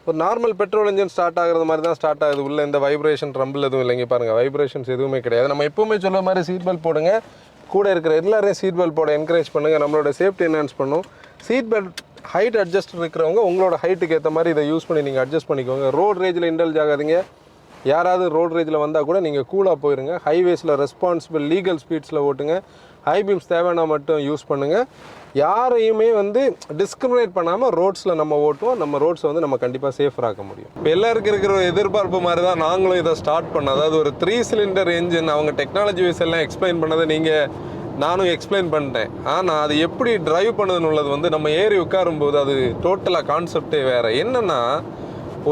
ஒரு நார்மல் பெட்ரோல் இன்ஜின் ஸ்டார்ட் ஆகிறது மாதிரி தான் ஸ்டார்ட் ஆகுது. உள்ள இந்த வைப்ரேஷன் ரம்பிள் எதுவும் இல்லைங்க பாருங்கள். வைப்ரேஷன்ஸ் எதுவுமே கிடையாது. நம்ம எப்போவுமே சொல்ல மாதிரி சீட் பெல்ட் போடுங்க. கூட இருக்கிற எல்லாரையும் சீட் பெல்ட் போட என்கரேஜ் பண்ணுங்கள். நம்மளோட சேஃப்டி என்ஹான்ஸ் பண்ணும். சீட் பெல்ட் ஹைட் அட்ஜஸ்ட் இருக்கிறவங்க உங்களோட ஹைட்டுக்கு ஏற்ற மாதிரி இதை யூஸ் பண்ணி நீங்கள் அட்ஜஸ்ட் பண்ணிக்கோங்க. ரோட் ரேஜில் இண்டல்ஜ் ஆகாதீங்க. யாராவது ரோட் ரேஜில் வந்தால் கூட நீங்கள் கூலாக போயிருங்க. ஹைவேஸில் ரெஸ்பான்சிபிள் லீகல் ஸ்பீட்ஸில் ஓட்டுங்க. ஹை பீம்ஸ் தேவைன்னா மட்டும் யூஸ் பண்ணுங்கள். யாரையுமே வந்து டிஸ்கிரிமினேட் பண்ணாமல் ரோட்ஸில் நம்ம ஓட்டுவோம். நம்ம ரோட்ஸை வந்து நம்ம கண்டிப்பாக சேஃபராக ஆக்க முடியும். இப்போ எல்லாருக்கும் இருக்கிற ஒரு எதிர்பார்ப்பு மாதிரி தான் நாங்களும் இதை ஸ்டார்ட் பண்ணோம். அதாவது ஒரு 3 சிலிண்டர் என்ஜின், அவங்க டெக்னாலஜி வைஸ் எல்லாம் எக்ஸ்பிளைன் பண்ணதை நானும் எக்ஸ்பிளைன் பண்ணிட்டேன். ஆனால் அது எப்படி டிரைவ் பண்ணுதுன்னு உள்ளது வந்து நம்ம ஏறி உட்காரும்போது அது டோட்டலாக கான்செப்டே வேறு. என்னென்னா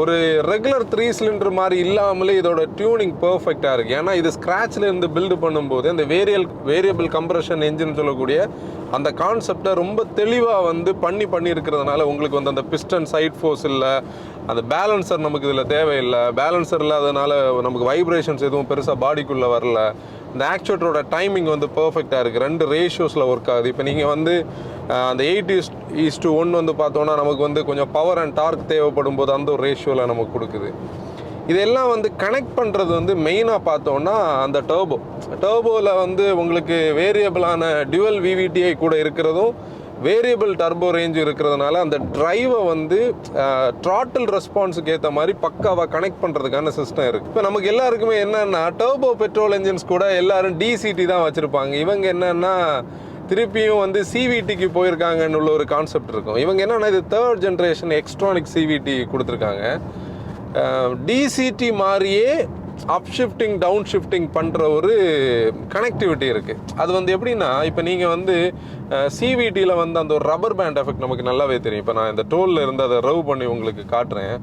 ஒரு ரெகுலர் 3 சிலிண்டர் மாதிரி இல்லாமலே இதோட டியூனிங் பர்ஃபெக்டாக இருக்குது. ஏன்னா இது ஸ்க்ராட்சில் இருந்து பில்டு பண்ணும்போது அந்த வேரியபிள் கம்ப்ரஷன் என்ஜின் சொல்லக்கூடிய அந்த கான்செப்டை ரொம்ப தெளிவாக வந்து பண்ணியிருக்கிறதுனால உங்களுக்கு வந்து அந்த பிஸ்டன் சைட் ஃபோர்ஸ் இல்லை, அந்த பேலன்சர் நமக்கு இதில் தேவையில்லை. பேலன்சர் இல்லாதனால நமக்கு வைப்ரேஷன்ஸ் எதுவும் பெருசாக பாடிக்குள்ளே வரல. இந்த ஆக்சுவேட்டரோட டைமிங் வந்து பர்ஃபெக்டாக இருக்குது. 2 ரேஷியோஸில் ஒர்க் ஆகுது. இப்போ நீங்கள் வந்து அந்த 8:1 வந்து பார்த்தோன்னா நமக்கு வந்து கொஞ்சம் பவர் அண்ட் டார்க் தேவைப்படும் போது அந்த ஒரு ரேஷியோவில் நமக்கு கொடுக்குது. இதெல்லாம் வந்து கனெக்ட் பண்ணுறது வந்து மெயினாக பார்த்தோன்னா அந்த டர்போவில் வந்து உங்களுக்கு வேரியபிளான டியூவல் விவிடிஐ கூட இருக்கிறதும் வேரியபிள் டர்போ ரேஞ்ச் இருக்கிறதுனால அந்த டிரைவை வந்து த்ராட்டில் ரெஸ்பான்ஸுக்கு ஏற்ற மாதிரி பக்காவாக கனெக்ட் பண்ணுறதுக்கான சிஸ்டம் இருக்குது. இப்போ நமக்கு எல்லாருக்குமே என்னென்னா டர்போ பெட்ரோல் என்ஜின்ஸ் கூட எல்லாரும் டிசிடி தான் வச்சுருப்பாங்க. இவங்க என்னென்னா திருப்பியும் வந்து சிவிடிக்கு போயிருக்காங்கன்னு உள்ள ஒரு கான்செப்ட் இருக்கும். இவங்க என்னென்னா இது 3rd ஜென்ரேஷன் எக்ஸ்ட்ரானிக் சிவிடி கொடுத்துருக்காங்க. டிசிடி மாதிரியே அப் ஷிஃப்டிங் டவுன் ஷிஃப்டிங் பண்ணுற ஒரு கனெக்டிவிட்டி இருக்குது. அது வந்து எப்படின்னா இப்போ நீங்கள் வந்து சிவிடியில் வந்து அந்த ஒரு ரப்பர் பேண்ட் எஃபெக்ட் நமக்கு நல்லாவே தெரியும். இப்போ நான் இந்த டோலில் இருந்து அதை ரவ் பண்ணி உங்களுக்கு காட்டுறேன்.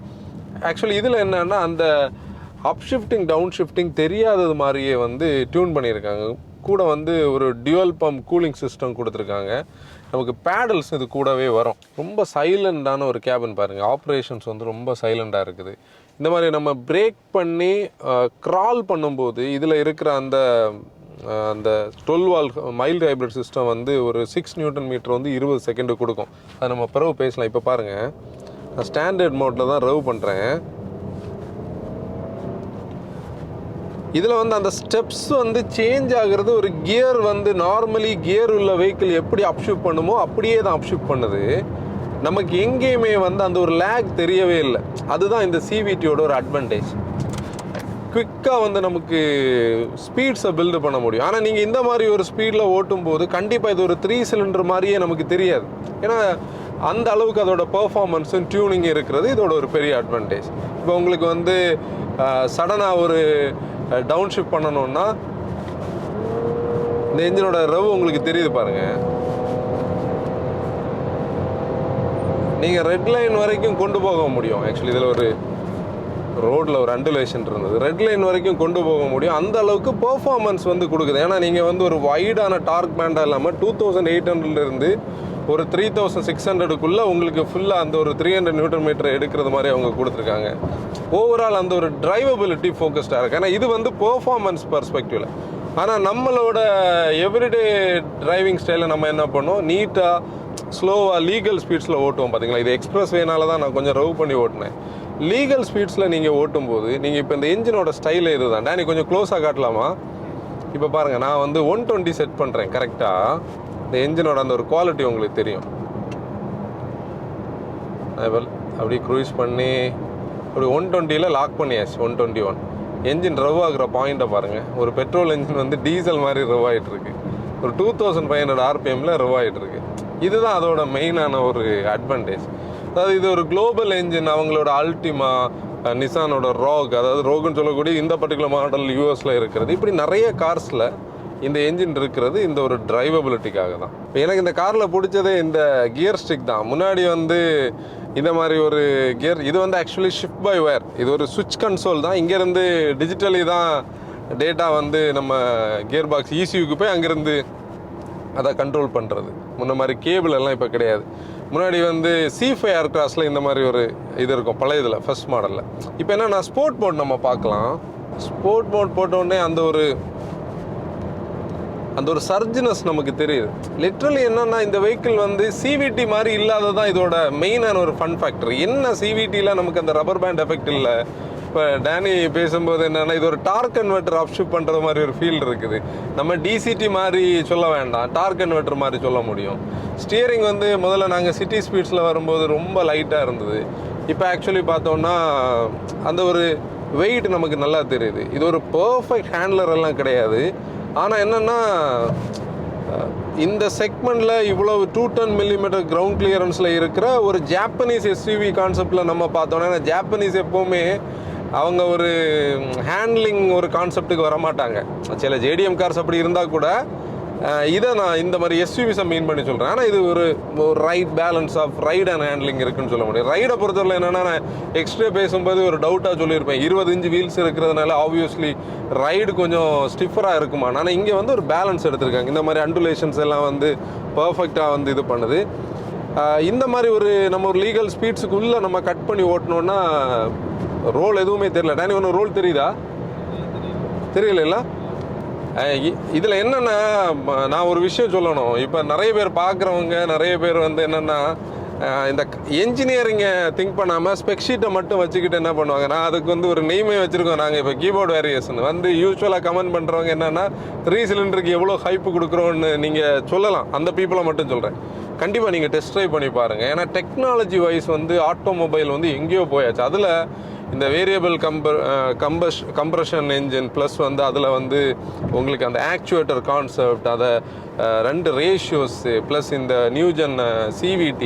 ஆக்சுவலி இதில் என்னென்னா அந்த அப் ஷிஃப்டிங் டவுன் ஷிஃப்டிங் தெரியாதது மாதிரியே வந்து டியூன் பண்ணியிருக்காங்க. கூட வந்து ஒரு டியூவல் பம்ப் கூலிங் சிஸ்டம் கொடுத்துருக்காங்க. நமக்கு பேடல்ஸ் இது கூடவே வரும். ரொம்ப சைலண்டான ஒரு கேபின் பாருங்கள். ஆப்ரேஷன்ஸ் வந்து ரொம்ப சைலண்டாக இருக்குது. இந்த மாதிரி நம்ம பிரேக் பண்ணி க்ரால் பண்ணும்போது இதில் இருக்கிற அந்த 12 வால் மைல்டு ஹைப்ரிட் சிஸ்டம் வந்து ஒரு 6 நியூட்டன் மீட்டர் வந்து 20 செகண்டு கொடுக்கும். அது நம்ம பிறகு பேசலாம். இப்போ பாருங்கள், நான் ஸ்டாண்டர்ட் மோட்டில் தான் ரவ் பண்ணுறேன். இதில் வந்து அந்த ஸ்டெப்ஸ் வந்து சேஞ்ச் ஆகிறது, ஒரு கியர் வந்து நார்மலி கியர் உள்ள வெஹிக்கிள் எப்படி அப்ஷிஃப்ட் பண்ணுமோ அப்படியே தான் அப்ஷிஃப்ட் பண்ணுது. நமக்கு எங்கேயுமே வந்து அந்த ஒரு லேக் தெரியவே இல்லை. அதுதான் இந்த சிவிடியோட ஒரு அட்வான்டேஜ். குவிக்காக வந்து நமக்கு ஸ்பீட்ஸை பில்டு பண்ண முடியும். ஆனால் நீங்கள் இந்த மாதிரி ஒரு ஸ்பீடில் ஓட்டும் போது கண்டிப்பாக இது ஒரு 3 சிலிண்டர் மாதிரியே நமக்கு தெரியாது. ஏன்னா அந்த அளவுக்கு அதோட பெர்ஃபார்மன்ஸும் டியூனிங் இருக்கிறது இதோட ஒரு பெரிய அட்வான்டேஜ். இப்போ உங்களுக்கு வந்து சடனாக ஒரு டவுன் ஷிஃப்ட் பண்ணணும்னா இந்த என்ஜினோட ரவ் உங்களுக்கு தெரியுது பாருங்கள். நீங்கள் ரெட் லைன் வரைக்கும் கொண்டு போக முடியும். ஆக்சுவலி இதில் ஒரு ரோடில் ஒரு அண்டுலேஷன் இருந்தது, ரெட் லைன் வரைக்கும் கொண்டு போக முடியும். அந்த அளவுக்கு பெர்ஃபார்மன்ஸ் வந்து கொடுக்குது. ஏன்னா நீங்கள் வந்து ஒரு வைடான டார்க் பேண்டாக இல்லாமல் 2800 ஒரு 3600 உங்களுக்கு ஃபுல்லாக அந்த ஒரு 300 நியூட்டன் மீட்டர் எடுக்கிறது மாதிரி அவங்க கொடுத்துருக்காங்க. ஓவரால் அந்த ஒரு டிரைவபிலிட்டி ஃபோக்கஸ்டாக இருக்குது. ஏன்னா இது வந்து பெர்ஃபார்மன்ஸ் பர்ஸ்பெக்டிவில். ஆனால் நம்மளோட எவ்ரிடே டிரைவிங் ஸ்டைலில் நம்ம என்ன பண்ணோம், நீட்டாக ஸ்லோவாக லீகல் ஸ்பீட்ஸில் ஓட்டுவோம். பார்த்தீங்களா, இது எக்ஸ்பிரஸ் வேனால தான் நான் கொஞ்சம் ரவ் பண்ணி ஓட்டினேன். லீகல் ஸ்பீட்ஸில் நீங்கள் ஓட்டும்போது நீங்கள் இப்போ இந்த என்ஜினோட ஸ்டைலே இது தான். டேனி கொஞ்சம் க்ளோஸாக காட்டலாமா? இப்போ பாருங்கள், நான் வந்து 120 செட் பண்ணுறேன் கரெக்டாக. இந்த என்ஜினோட அந்த ஒரு குவாலிட்டி உங்களுக்கு தெரியும். அப்படி க்ரூஸ் பண்ணி அப்படி 120ல் லாக் பண்ணியாச்சு. 121 என்ஜின் ரவ் ஆகிற பாயிண்ட்டை பாருங்கள். ஒரு பெட்ரோல் என்ஜின் வந்து டீசல் மாதிரி ரவ் ஆகிட்டுருக்கு. ஒரு 2500 RPMல ரவ் ஆகிட்டுருக்கு. இதுதான் அதோட மெயினான ஒரு அட்வான்டேஜ். அதாவது இது ஒரு குளோபல் என்ஜின். அவங்களோட அல்டிமா, நிசானோட ரோக், அதாவது ரோகுன்னு சொல்லக்கூடிய இந்த பர்டிகுலர் மாடல் யூஎஸில் இருக்கிறது. இப்படி நிறைய கார்ஸில் இந்த என்ஜின் இருக்கிறது இந்த ஒரு டிரைவபிலிட்டிக்காக தான். இப்போ எனக்கு இந்த காரில் பிடிச்சதே இந்த கியர் ஸ்டிக் தான். முன்னாடி வந்து இந்த மாதிரி ஒரு கியர், இது வந்து ஆக்சுவலி ஷிஃப்ட் பை வயர். இது ஒரு சுவிட்ச் கன்சோல் தான். இங்கேருந்து டிஜிட்டலி தான் டேட்டா வந்து நம்ம கியர் பாக்ஸ் ECUக்கு போய் அங்கேருந்து அதை கண்ட்ரோல் பண்ணுறது. முன்ன மாதிரி கேபிள் எல்லாம் இப்போ கிடையாது. முன்னாடி வந்து C5 ஏர்கிராஃப்ட்ஸில் இந்த மாதிரி ஒரு இது இருக்கும் பழைய இதில் ஃபர்ஸ்ட் மாடலில். இப்போ என்னன்னா ஸ்போர்ட் மோட் நம்ம பார்க்கலாம். ஸ்போர்ட் மோட் போட்டோடனே அந்த ஒரு சர்ஜினஸ் நமக்கு தெரியுது. லிட்ரலி என்னன்னா இந்த வெஹிக்கிள் வந்து CVT மாதிரி இல்லாததான் இதோட மெயினான ஒரு ஃபன் ஃபேக்டர். என்ன CVTயில் நமக்கு அந்த ரப்பர் பேண்ட் எஃபெக்ட் இல்லை. இப்போ டேனி பேசும்போது என்னென்னா இது ஒரு டார்க் கன்வெர்ட்டர் அப்ஷிஃப்ட் பண்ணுற மாதிரி ஒரு ஃபீல் இருக்குது. நம்ம DCT மாதிரி சொல்ல வேண்டாம், டார்க் கன்வெர்ட்டர் மாதிரி சொல்ல முடியும். ஸ்டியரிங் வந்து முதல்ல நாங்கள் சிட்டி ஸ்பீட்ஸில் வரும்போது ரொம்ப லைட்டாக இருந்தது. இப்போ ஆக்சுவலி பார்த்தோன்னா அந்த ஒரு வெயிட் நமக்கு நல்லா தெரியுது. இது ஒரு பர்ஃபெக்ட் ஹேண்ட்லர் எல்லாம் கிடையாது. ஆனால் என்னென்னா இந்த செக்மெண்ட்டில் இவ்வளவு 210 mm கிரவுண்ட் கிளியரன்ஸில் இருக்கிற ஒரு ஜாப்பனீஸ் SUV கான்செப்டில் நம்ம பார்த்தோன்னா, ஜாப்பனீஸ் எப்போவுமே அவங்க ஒரு ஹேண்ட்லிங் ஒரு கான்செப்டுக்கு வரமாட்டாங்க. சில JDM கார்ஸ் அப்படி இருந்தால் கூட இதை நான் இந்த மாதிரி SUVஸை மீன் பண்ணி சொல்கிறேன். ஆனால் இது ஒரு right balance of ride and handling இருக்குன்னு சொல்ல முடியும். ரைடை பொறுத்தவரை என்னென்னா, நான் எக்ஸ்ட்ரா பேசும்போது ஒரு டவுட்டாக சொல்லியிருப்பேன். 20 இன்ச் வீல்ஸ் இருக்கிறதுனால ஆப்வியஸ்லி ரைடு கொஞ்சம் ஸ்டிஃபராக இருக்குமா. ஆனால் இங்கே வந்து ஒரு பேலன்ஸ் எடுத்திருக்காங்க. இந்த மாதிரி அண்டுலேஷன்ஸ் எல்லாம் வந்து பர்ஃபெக்டாக வந்து இது பண்ணுது. இந்த மாதிரி நம்ம ஒரு லீகல் ஸ்பீட்ஸுக்குள்ளே நம்ம கட் பண்ணி ஓட்டணுன்னா ரோல் எதுவுமே தெரியல. டேனி ஒன்று ரோல் தெரியுதா? தெரியல. இதில் என்னென்னா, நான் ஒரு விஷயம் சொல்லணும். இப்போ நிறைய பேர் பார்க்குறவங்க நிறைய பேர் வந்து என்னென்னா, இந்த என்ஜினியரிங்கை திங்க் பண்ணாமல் ஸ்பெக் ஷீட்டை மட்டும் வச்சுக்கிட்டு என்ன பண்ணுவாங்க, நான் அதுக்கு வந்து ஒரு நெய்மே வச்சுருக்கோம். நாங்கள் இப்போ கீபோர்டு வேரியேஷன் வந்து யூஸ்வலாக கமெண்ட் பண்ணுறவங்க என்னென்னா, 3 சிலிண்டருக்கு எவ்வளோ ஹைப்பு கொடுக்குறோன்னு நீங்கள் சொல்லலாம். அந்த பீப்புளை மட்டும் சொல்கிறேன். கண்டிப்பாக நீங்கள் டெஸ்ட் ட்ரைவ் பண்ணி பாருங்கள். ஏன்னா டெக்னாலஜி வைஸ் வந்து ஆட்டோமொபைல் வந்து எங்கேயோ போயாச்சு. அதில் இந்த வேரியபிள் கம்ப்ரஷன் என்ஜின் ப்ளஸ் வந்து அதில் வந்து உங்களுக்கு அந்த ஆக்சுவேட்டர் கான்செப்ட், அதை 2 ரேஷியோஸு ப்ளஸ் இந்த நியூஜன் CVT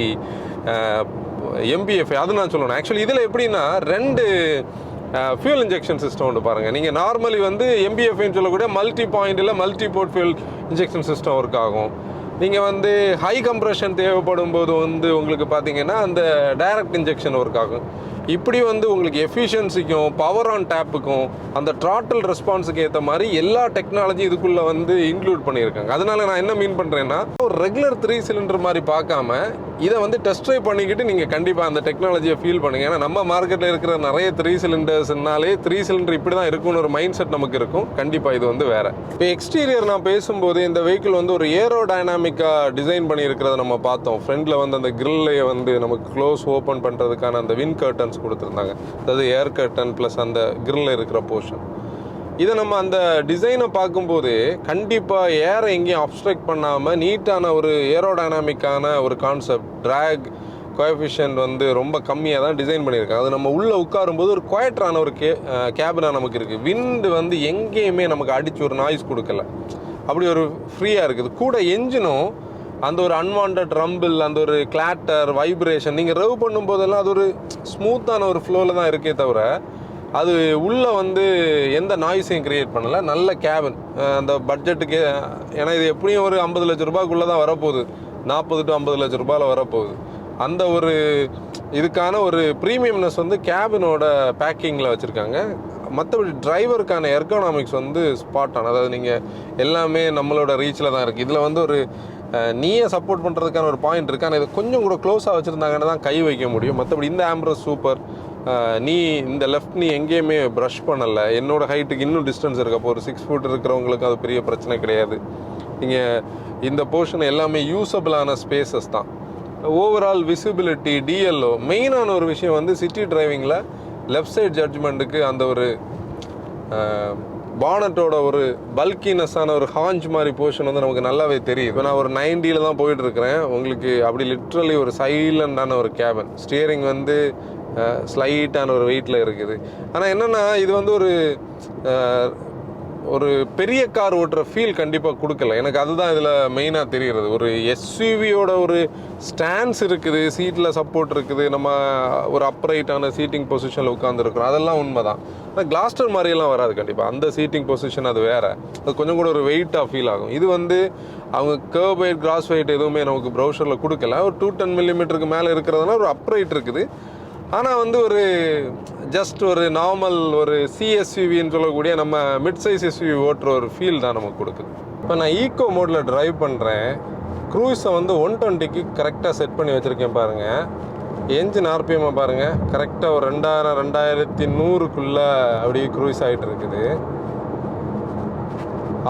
MPFI அது நான் சொல்லணும். ஆக்சுவலி இதில் எப்படின்னா 2 ஃபியூல் இன்ஜெக்ஷன் சிஸ்டம் ஒன்று பாருங்கள். நீங்கள் நார்மலி வந்து MPFIன்னு சொல்லக்கூடிய மல்டி பாயிண்டில் multi port fuel injection system work ஆகும். நீங்கள் வந்து ஹை கம்ப்ரெஷன் தேவைப்படும் போது வந்து உங்களுக்கு பார்த்தீங்கன்னா அந்த டைரக்ட் இன்ஜெக்ஷன் ஒர்க் ஆகும். இப்படி வந்து உங்களுக்கு எஃபிஷியன்சிக்கும் பவர் ஆன் டேப்புக்கும் அந்த த்ராட்டில் ரெஸ்பான்ஸுக்கு ஏற்ற மாதிரி எல்லா டெக்னாலஜி இதுக்குள்ளே வந்து இன்க்ளூட் பண்ணியிருக்காங்க. அதனால நான் என்ன மீன் பண்ணுறேன்னா, ஒரு ரெகுலர் 3 சிலிண்டர் மாதிரி பார்க்காம இதை வந்து டெஸ்ட் ட்ரைவ் பண்ணிக்கிட்டு நீங்கள் கண்டிப்பாக அந்த டெக்னாலஜியை ஃபீல் பண்ணுங்கள். ஏன்னா நம்ம மார்க்கெட்டில் இருக்கிற நிறைய 3 சிலிண்டர்ஸ்னாலே 3 சிலிண்டர் இப்படி தான் இருக்கும்னு ஒரு மைண்ட் செட் நமக்கு இருக்கும். கண்டிப்பாக இது வந்து வேறு. இப்போ எக்ஸ்டீரியர் நான் பேசும்போது இந்த வெஹிக்கிள் வந்து ஒரு ஏரோ டைனாமிக்காக டிசைன் பண்ணியிருக்கிறத நம்ம பார்த்தோம். ஃப்ரண்டில் வந்து அந்த கிரில்லையை வந்து நமக்கு க்ளோஸ் ஓப்பன் பண்ணுறதுக்கான அந்த வின் கர்டன்ஸ் கொடுத்துருந்தாங்க. அதாவது ஏர் கர்டன் ப்ளஸ் அந்த கிரில்ல இருக்கிற போர்ஷன். இதை நம்ம அந்த டிசைனை பார்க்கும்போது கண்டிப்பாக ஏரை எங்கேயும் அப்ஸ்ட்ரக்ட் பண்ணாமல் நீட்டான ஒரு ஏரோடைனாமிக்கான ஒரு கான்செப்ட், ட்ராக் கோஎஃபிஷியன்ட் வந்து ரொம்ப கம்மியாக தான் டிசைன் பண்ணியிருக்காங்க. அது நம்ம உள்ளே உட்காரும்போது ஒரு குவாய்டரான ஒரு கேபினாக நமக்கு இருக்குது. விண்டு வந்து எங்கேயுமே நமக்கு அடித்து ஒரு நாய்ஸ் கொடுக்கல, அப்படி ஒரு ஃப்ரீயாக இருக்குது. கூட என்ஜினும் அந்த ஒரு அன்வான்ட் ரம்பிள், அந்த ஒரு கிளாட்டர், வைப்ரேஷன் நீங்கள் ரவ் பண்ணும்போதெல்லாம் அது ஒரு ஸ்மூத்தான ஒரு ஃப்ளோவில் தான் இருக்கே தவிர அது உள்ளே வந்து எந்த நாய்ஸையும் க்ரியேட் பண்ணலை. நல்ல கேபின் அந்த பட்ஜெட்டுக்கு. ஏன்னா இது எப்படியும் ஒரு 50 லட்ச ரூபாய்க்குள்ளே தான் வரப்போகுது, 40 to 50 லட்ச ரூபாயில் வரப்போகுது. அந்த ஒரு இதுக்கான ஒரு ப்ரீமியம்னஸ் வந்து கேபினோட பேக்கிங்கில் வச்சுருக்காங்க. மற்றபடி டிரைவருக்கான எர்கனாமிக்ஸ் வந்து ஸ்பாட் ஆன். அதாவது நீங்கள் எல்லாமே நம்மளோட ரீச்சில் தான் இருக்குது. இதில் வந்து ஒரு நீயே சப்போர்ட் பண்ணுறதுக்கான ஒரு பாயிண்ட் இருக்குது. ஆனால் இது கொஞ்சம் கூட க்ளோஸாக வச்சுருந்தாங்கன்னா தான் கை வைக்க முடியும். மற்றபடி இந்த ஆம்ப்ரஸ் சூப்பர். நீ இந்த லெஃப்ட் நீ எங்கேயுமே ப்ரஷ் பண்ணலை. என்னோடய ஹைட்டுக்கு இன்னும் டிஸ்டன்ஸ் இருக்குது. அப்போ ஒரு 6 ஃபுட் இருக்கிறவங்களுக்கு அது பெரிய பிரச்சனை கிடையாது. நீங்கள் இந்த போர்ஷன் எல்லாமே யூஸபிளான ஸ்பேசஸ் தான். ஓவரால் விசிபிலிட்டி, டிஎல்ஓ, மெயினான ஒரு விஷயம் வந்து சிட்டி டிரைவிங்கில் லெஃப்ட் சைட் ஜட்ஜ்மெண்ட்டுக்கு அந்த ஒரு பானட்டோட ஒரு பல்கினஸான ஒரு ஹாஞ்ச் மாதிரி போர்ஷன் வந்து நமக்கு நல்லாவே தெரியும். இப்போ நான் ஒரு 90 தான் போயிட்டுருக்கிறேன். உங்களுக்கு அப்படி லிட்ரலி ஒரு சைலண்டான ஒரு கேபின். ஸ்டியரிங் வந்து ஸ்லைட்டான ஒரு வெயிட்டில் இருக்குது. ஆனால் என்னென்னா இது வந்து ஒரு பெரிய கார் ஓட்டுற ஃபீல் கண்டிப்பாக கொடுக்கல எனக்கு. அதுதான் இதில் மெயினாக தெரிகிறது. ஒரு எஸ்யூவியோட ஒரு ஸ்டாண்ட்ஸ் இருக்குது, சீட்டில் சப்போர்ட் இருக்குது, நம்ம ஒரு அப்ரைட்டான சீட்டிங் பொசிஷனில் உட்காந்துருக்குறோம், அதெல்லாம் உண்மை தான். ஆனால் கிளாஸ்டர் மாதிரியெல்லாம் வராது கண்டிப்பாக. அந்த சீட்டிங் பொசிஷன் அது வேறு, அது கொஞ்சம் கூட ஒரு வெயிட்டாக ஃபீல் ஆகும். இது வந்து அவங்க கர்வ் வெயிட், கிராஸ் வெயிட் எதுவுமே நமக்கு ப்ரௌசரில் கொடுக்கல. ஒரு 210 மில்லிமீட்டருக்கு மேலே இருக்கிறதுனால ஒரு அப்ரைட் இருக்குது. ஆனால் வந்து ஒரு ஜஸ்ட் ஒரு நார்மல் ஒரு சிஎஸ்யூவின்னு சொல்லக்கூடிய நம்ம மிட் சைஸ் எஸ்யூவி ஓட்டுற ஒரு ஃபீல் தான் நமக்கு கொடுக்குது. இப்போ நான் ஈக்கோ மோடில் ட்ரைவ் பண்ணுறேன். க்ரூஸை வந்து 120க்கு கரெக்டாக செட் பண்ணி வச்சுருக்கேன் பாருங்கள். என்ஜின் ஆர்பிஎம்மை பாருங்கள், கரெக்டாக ஒரு 2100க்குள்ளே அப்படியே க்ரூஸ் ஆகிட்டு இருக்குது.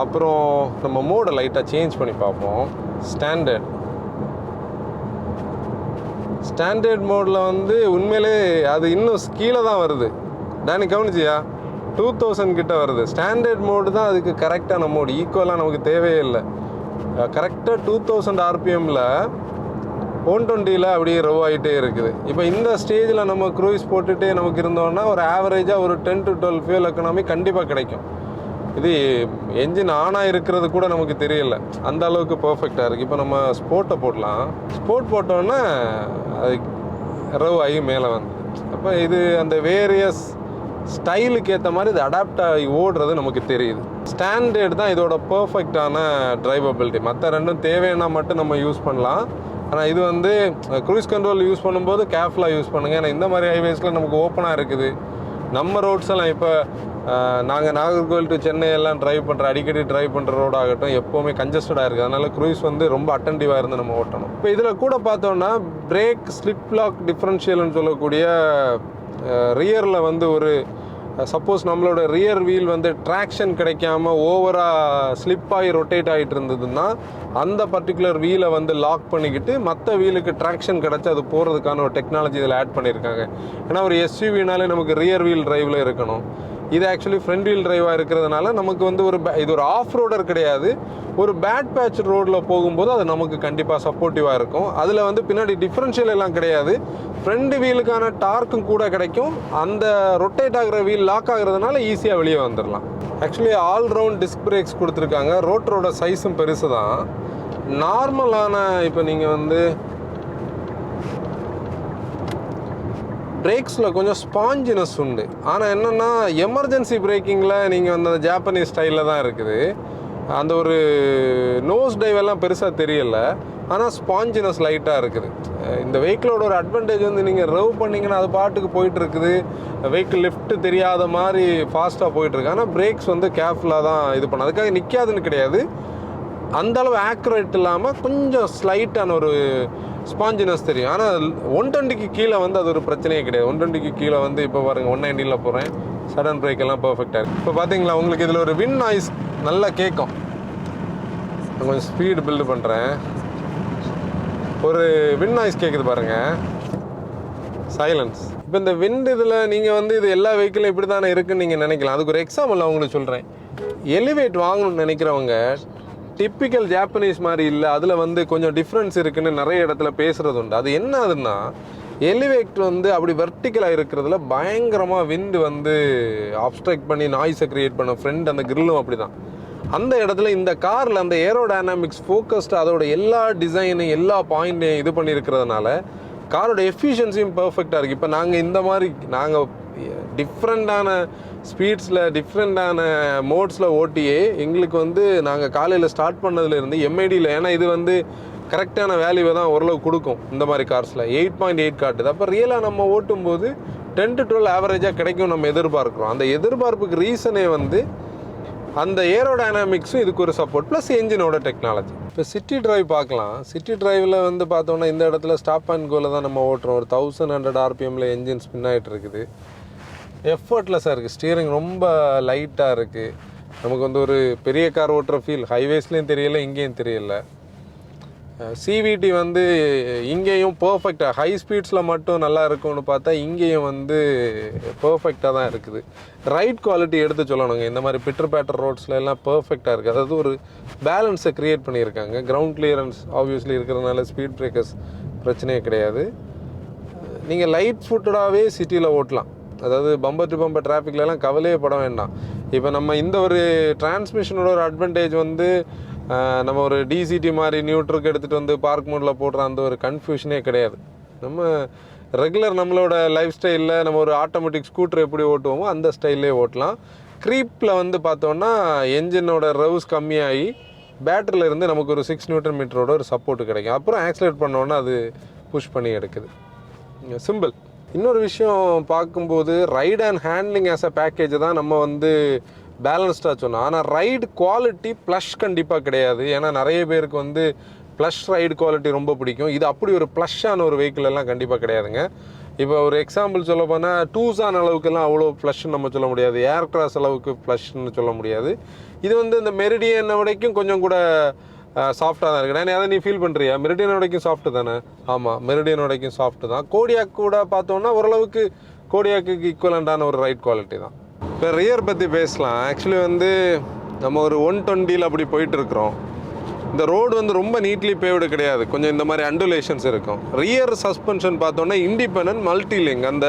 அப்புறம் நம்ம மோடை லைட்டாக சேஞ்ச் பண்ணி பார்ப்போம். ஸ்டாண்டர்ட் மோடில் வந்து உண்மையிலே அது இன்னும் கீழே தான் வருது. டேனி கவனிச்சியா, 2000 கிட்ட வருது. ஸ்டாண்டர்ட் மோடு தான் அதுக்கு கரெக்டான மோடு. ஈக்குவலாக நமக்கு தேவையே இல்லை. கரெக்டாக 2000 ஆர்பிஎம்மில் 120ல் அப்படியே ரவ் ஆகிட்டே இருக்குது. இப்போ இந்த ஸ்டேஜில் நம்ம க்ரூஸ் போட்டுகிட்டே நமக்கு இருந்தோம்னா ஒரு ஆவரேஜாக ஒரு 10 to 12 ஃபியூல் எக்கனாமி கண்டிப்பாக கிடைக்கும். இது என்ஜின் ஆனாக இருக்கிறது கூட நமக்கு தெரியல, அந்த அளவுக்கு பர்ஃபெக்டாக இருக்குது. இப்போ நம்ம ஸ்போர்ட்டை போடலாம். ஸ்போர்ட் போட்டோன்னா அது ரவ் ஆகி மேலே வந்து, அப்போ இது அந்த வேரியஸ் ஸ்டைலுக்கு ஏற்ற மாதிரி இது அடாப்ட் ஆகி ஓடுறது நமக்கு தெரியுது. ஸ்டாண்டர்ட் தான் இதோட பர்ஃபெக்டான டிரைவபிலிட்டி. மற்ற ரெண்டும் தேவைன்னா மட்டும் நம்ம யூஸ் பண்ணலாம். ஆனால் இது வந்து க்ரூஸ் கண்ட்ரோல் யூஸ் பண்ணும்போது கேர்ஃபுல்லாக யூஸ் பண்ணுங்கள். ஏன்னா இந்த மாதிரி ஹைவேஸில் நமக்கு ஓப்பனாக இருக்குது. நம்ம ரோட்ஸ் எல்லாம் இப்போ நாங்கள் நாகர்கோவில் டு சென்னை எல்லாம் அடிக்கடி ட்ரைவ் பண்ணுற ரோடு ஆகட்டும், எப்போவுமே கன்ஜஸ்டடாக இருக்குது. அதனால் க்ரூஸ் வந்து ரொம்ப அட்டன்டிவாக இருந்து நம்ம ஓட்டணும். இப்போ இதில் கூட பார்த்தோன்னா பிரேக் ஸ்லிப் லாக் டிஃப்ரென்ஷியல்னு சொல்லக்கூடிய ரியரில் வந்து ஒரு சப்போஸ் நம்மளோட ரியர் வீல் வந்து ட்ராக்ஷன் கிடைக்காம ஓவராக ஸ்லிப் ஆகி ரொட்டேட் ஆகிட்டு இருந்ததுன்னா அந்த பர்டிகுலர் வீலை வந்து லாக் பண்ணிக்கிட்டு மற்ற வீலுக்கு ட்ராக்ஷன் கிடச்சி அது போகிறதுக்கான ஒரு டெக்னாலஜி இதில் ஆட் பண்ணியிருக்காங்க. ஏன்னா ஒரு எஸ்யூவினாலே நமக்கு ரியர் வீல் டிரைவில் இருக்கணும். இது ஆக்சுவலி ஃப்ரண்ட் வீல் டிரைவாக இருக்கிறதுனால நமக்கு வந்து இது ஒரு ஆஃப் ரோடர் கிடையாது. ஒரு பேட் பேட்ச் ரோடில் போகும்போது அது நமக்கு கண்டிப்பாக சப்போர்ட்டிவாக இருக்கும். அதில் வந்து பின்னாடி டிஃப்ரென்ஷியல் எல்லாம் கிடையாது. ஃப்ரண்ட் வீலுக்கான டார்க்கும் கூட கிடைக்கும். அந்த ரொட்டேட் ஆகிற வீல் லாக் ஆகுறதுனால ஈஸியாக வெளியே வந்துடலாம். Actually all round disk breaks கொடுத்துருக்காங்க. ரோட்டரோட சைஸும் பெருசு தான். நார்மலான இப்போ நீங்கள் வந்து பிரேக்ஸில் கொஞ்சம் ஸ்பாஞ்சினஸ் உண்டு. ஆனால் என்னென்னா எமர்ஜென்சி பிரேக்கிங்கில் நீங்கள் வந்து அந்த ஜாப்பனீஸ் ஸ்டைலில் தான் இருக்குது. அந்த ஒரு நோஸ் டைவ் எல்லாம் பெருசாக தெரியல, ஆனால் ஸ்பாஞ்சினஸ் லைட்டாக இருக்குது. இந்த வெஹிக்கிளோட ஒரு அட்வான்டேஜ் வந்து நீங்கள் ரவ் பண்ணிங்கன்னா அது பாட்டுக்கு போயிட்டுருக்குது, வெஹிக்கிள் லிஃப்ட்டு தெரியாத மாதிரி ஃபாஸ்ட்டாக போயிட்டுருக்கு. ஆனால் பிரேக்ஸ் வந்து கேர்ஃபுல்லாக தான் இது பண்ண, அதுக்காக நிற்காதுன்னு கிடையாது, அந்தளவு ஆக்யூரேட் இல்லாமல் கொஞ்சம் ஸ்லைட்டான ஒரு ஸ்பாஞ்சினஸ் தெரியும். ஆனால் 120க்கு கீழே வந்து அது ஒரு பிரச்சனையே கிடையாது. 120க்கு கீழே வந்து இப்போ பாருங்கள் 190ல் போகிறேன், சடன் பிரேக் எல்லாம் பர்ஃபெக்டாக இருக்குது. இப்போ பார்த்தீங்களா உங்களுக்கு இதில் ஒரு வின் நாய்ஸ் நல்லா கேட்கும். நான் கொஞ்சம் ஸ்பீடு பில்டு பண்ணுறேன், ஒரு வின் நாய்ஸ் கேட்குது பாருங்கள், சைலன்ஸ். இப்போ இந்த விண்ட் இதில் நீங்கள் வந்து இது எல்லா வெஹிக்கிளும் இப்படி தானே இருக்குன்னு நீங்கள் நினைக்கலாம். அதுக்கு ஒரு எக்ஸாம்பிள் நான் உங்களுக்கு சொல்கிறேன். எலிவேட் வாங்கணும்னு நினைக்கிறவங்க டிப்பிக்கல் ஜாப்பனீஸ் மாதிரி இல்லை, அதில் வந்து கொஞ்சம் டிஃப்ரென்ஸ் இருக்குன்னு நிறைய இடத்துல பேசுகிறது உண்டு. அது என்ன ஆகுதுன்னா, எலிவேட் வந்து அப்படி வெர்டிக்கலாக இருக்கிறதுல பயங்கரமாக விண்டு வந்து ஆப்ஸ்ட்ரக்ட் பண்ணி நாய்ஸை க்ரியேட் பண்ண ஃப்ரெண்ட் அந்த கிரில்லும் அப்படி தான். அந்த இடத்துல இந்த காரில் அந்த ஏரோடைனாமிக்ஸ் ஃபோக்கஸ்டு அதோட எல்லா டிசைனு எல்லா பாயிண்ட்டையும் இது பண்ணியிருக்கிறதுனால காரோட எஃபிஷியன்சியும் பர்ஃபெக்டாக இருக்குது. இப்போ நாங்கள் இந்த மாதிரி நாங்கள் டிஃப்ரெண்ட்டான ஸ்பீட்ஸில் டிஃப்ரெண்ட்டான மோட்ஸில் ஓட்டியே எங்களுக்கு வந்து நாங்கள் காலையில் ஸ்டார்ட் பண்ணதுலேருந்து எம்ஐடியில், ஏன்னா இது வந்து கரெக்டான வேல்யூவை தான் ஓரளவு கொடுக்கும் இந்த மாதிரி கார்ஸில் 8.8 காட்டுது. அப்போ ரியலாக நம்ம ஓட்டும்போது 10 to 12 ஆவரேஜாக கிடைக்கும் நம்ம எதிர்பார்க்குறோம். அந்த எதிர்பார்ப்புக்கு ரீசனே வந்து அந்த ஏரோடைனாமிக்ஸும் இதுக்கு ஒரு சப்போர்ட் ப்ளஸ் என்ஜினோட டெக்னாலஜி. இப்போ சிட்டி டிரைவ் பார்க்கலாம். சிட்டி டிரைவில் வந்து பார்த்தோன்னா இந்த இடத்துல ஸ்டாப் அண்ட் கோவில் தான் நம்ம ஓட்டுறோம். ஒரு 1100 RPMல என்ஜின் ஸ்பின் ஆகிட்டு இருக்குது. எஃபர்ட்லெஸ்ஸாக இருக்குது, ஸ்டியரிங் ரொம்ப லைட்டாக இருக்குது. நமக்கு வந்து ஒரு பெரிய கார் ஓட்டுற ஃபீல் ஹைவேஸ்லேயும் தெரியல, இங்கேயும் தெரியல. சிவிடி வந்து இங்கேயும் பர்ஃபெக்டாக ஹை ஸ்பீட்ஸில் மட்டும் நல்லா இருக்கும்னு பார்த்தா இங்கேயும் வந்து பர்ஃபெக்டாக தான் இருக்குது. ரைட் குவாலிட்டி எடுத்து சொல்லணுங்க, இந்த மாதிரி பிட்டர் பேட்டர் ரோட்ஸில் எல்லாம் பர்ஃபெக்டாக இருக்குது. அதாவது ஒரு பேலன்ஸை க்ரியேட் பண்ணியிருக்காங்க. கிரவுண்ட் கிளியரன்ஸ் ஆப்வியஸ்லி இருக்கிறதுனால ஸ்பீட் பிரேக்கர்ஸ் பிரச்சனையே கிடையாது. நீங்கள் லைட் ஃபுட்டடாகவே சிட்டியில் ஓட்டலாம். அதாவது பம்பர் டு பம்பர் டிராஃபிக்லலாம் கவலையே பட வேண்டாம். இப்போ நம்ம இந்த ஒரு டிரான்ஸ்மிஷனோட ஒரு அட்வான்டேஜ் வந்து நம்ம ஒரு டிசிடி மாதிரி நியூட்ருக்கு எடுத்துகிட்டு வந்து பார்க் மோடில் போடுற அந்த ஒரு கன்ஃபியூஷனே கிடையாது. நம்ம ரெகுலர் நம்மளோட லைஃப் ஸ்டைலில் நம்ம ஒரு ஆட்டோமேட்டிக் ஸ்கூட்டர் எப்படி ஓட்டுவோமோ அந்த ஸ்டைல்லே ஓட்டலாம். க்ரீப்பில் வந்து பார்த்தோன்னா என்ஜினோட ரவ்ஸ் கம்மியாகி பேட்டரியில் இருந்து நமக்கு ஒரு 6 Nm ஒரு சப்போர்ட் கிடைக்கும். அப்புறம் ஆக்சிலேட் பண்ணோன்னா அது புஷ் பண்ணி எடுக்குது. சிம்பிள். இன்னொரு விஷயம் பார்க்கும்போது right and handling as a package தான் நம்ம வந்து பேலன்ஸ்டாக சொன்னோம். ஆனால் ரைடு குவாலிட்டி ப்ளஷ் கண்டிப்பாக கிடையாது. ஏன்னா நிறைய பேருக்கு வந்து ப்ளஷ் ரைடு குவாலிட்டி ரொம்ப பிடிக்கும். இது அப்படி ஒரு ப்ளஷ்ஷான ஒரு வெஹிக்கிள் எல்லாம் கண்டிப்பாக கிடையாதுங்க. இப்போ ஒரு எக்ஸாம்பிள் சொல்ல போனால் டூசான் அளவுக்குலாம் அவ்வளோ ப்ளஷ்ன்னு நம்ம சொல்ல முடியாது, ஏர் கிராஸ் அளவுக்கு ப்ளஷ்ன்னு சொல்ல முடியாது. இது வந்து இந்த மெரிடியனை வரைக்கும் கொஞ்சம் கூட சாஃப்டாக தான் இருக்குது. நான் அதை நீ ஃபீல் பண்ணுறியா? மெரிடியன் வரைக்கும் சாஃப்ட்டு தானே? ஆமாம், மெரிடியன் வரைக்கும் சாஃப்ட்டு தான். கோடியாக் கூட பார்த்தோன்னா ஓரளவுக்கு கோடியாக்கு ஈக்குவலண்டான ஒரு ரைட் குவாலிட்டி தான். இப்போ ரியர் பற்றி பேசலாம். ஆக்சுவலி வந்து நம்ம ஒரு 120ல் அப்படி போயிட்டுருக்குறோம். இந்த ரோடு வந்து ரொம்ப நீட்லி பேவ்டு கிடையாது, கொஞ்சம் இந்த மாதிரி அண்டுலேஷன்ஸ் இருக்கும். ரியர் சஸ்பென்ஷன் பார்த்தோன்னா இண்டிபெண்டன்ட் மல்டிலிங்க் அந்த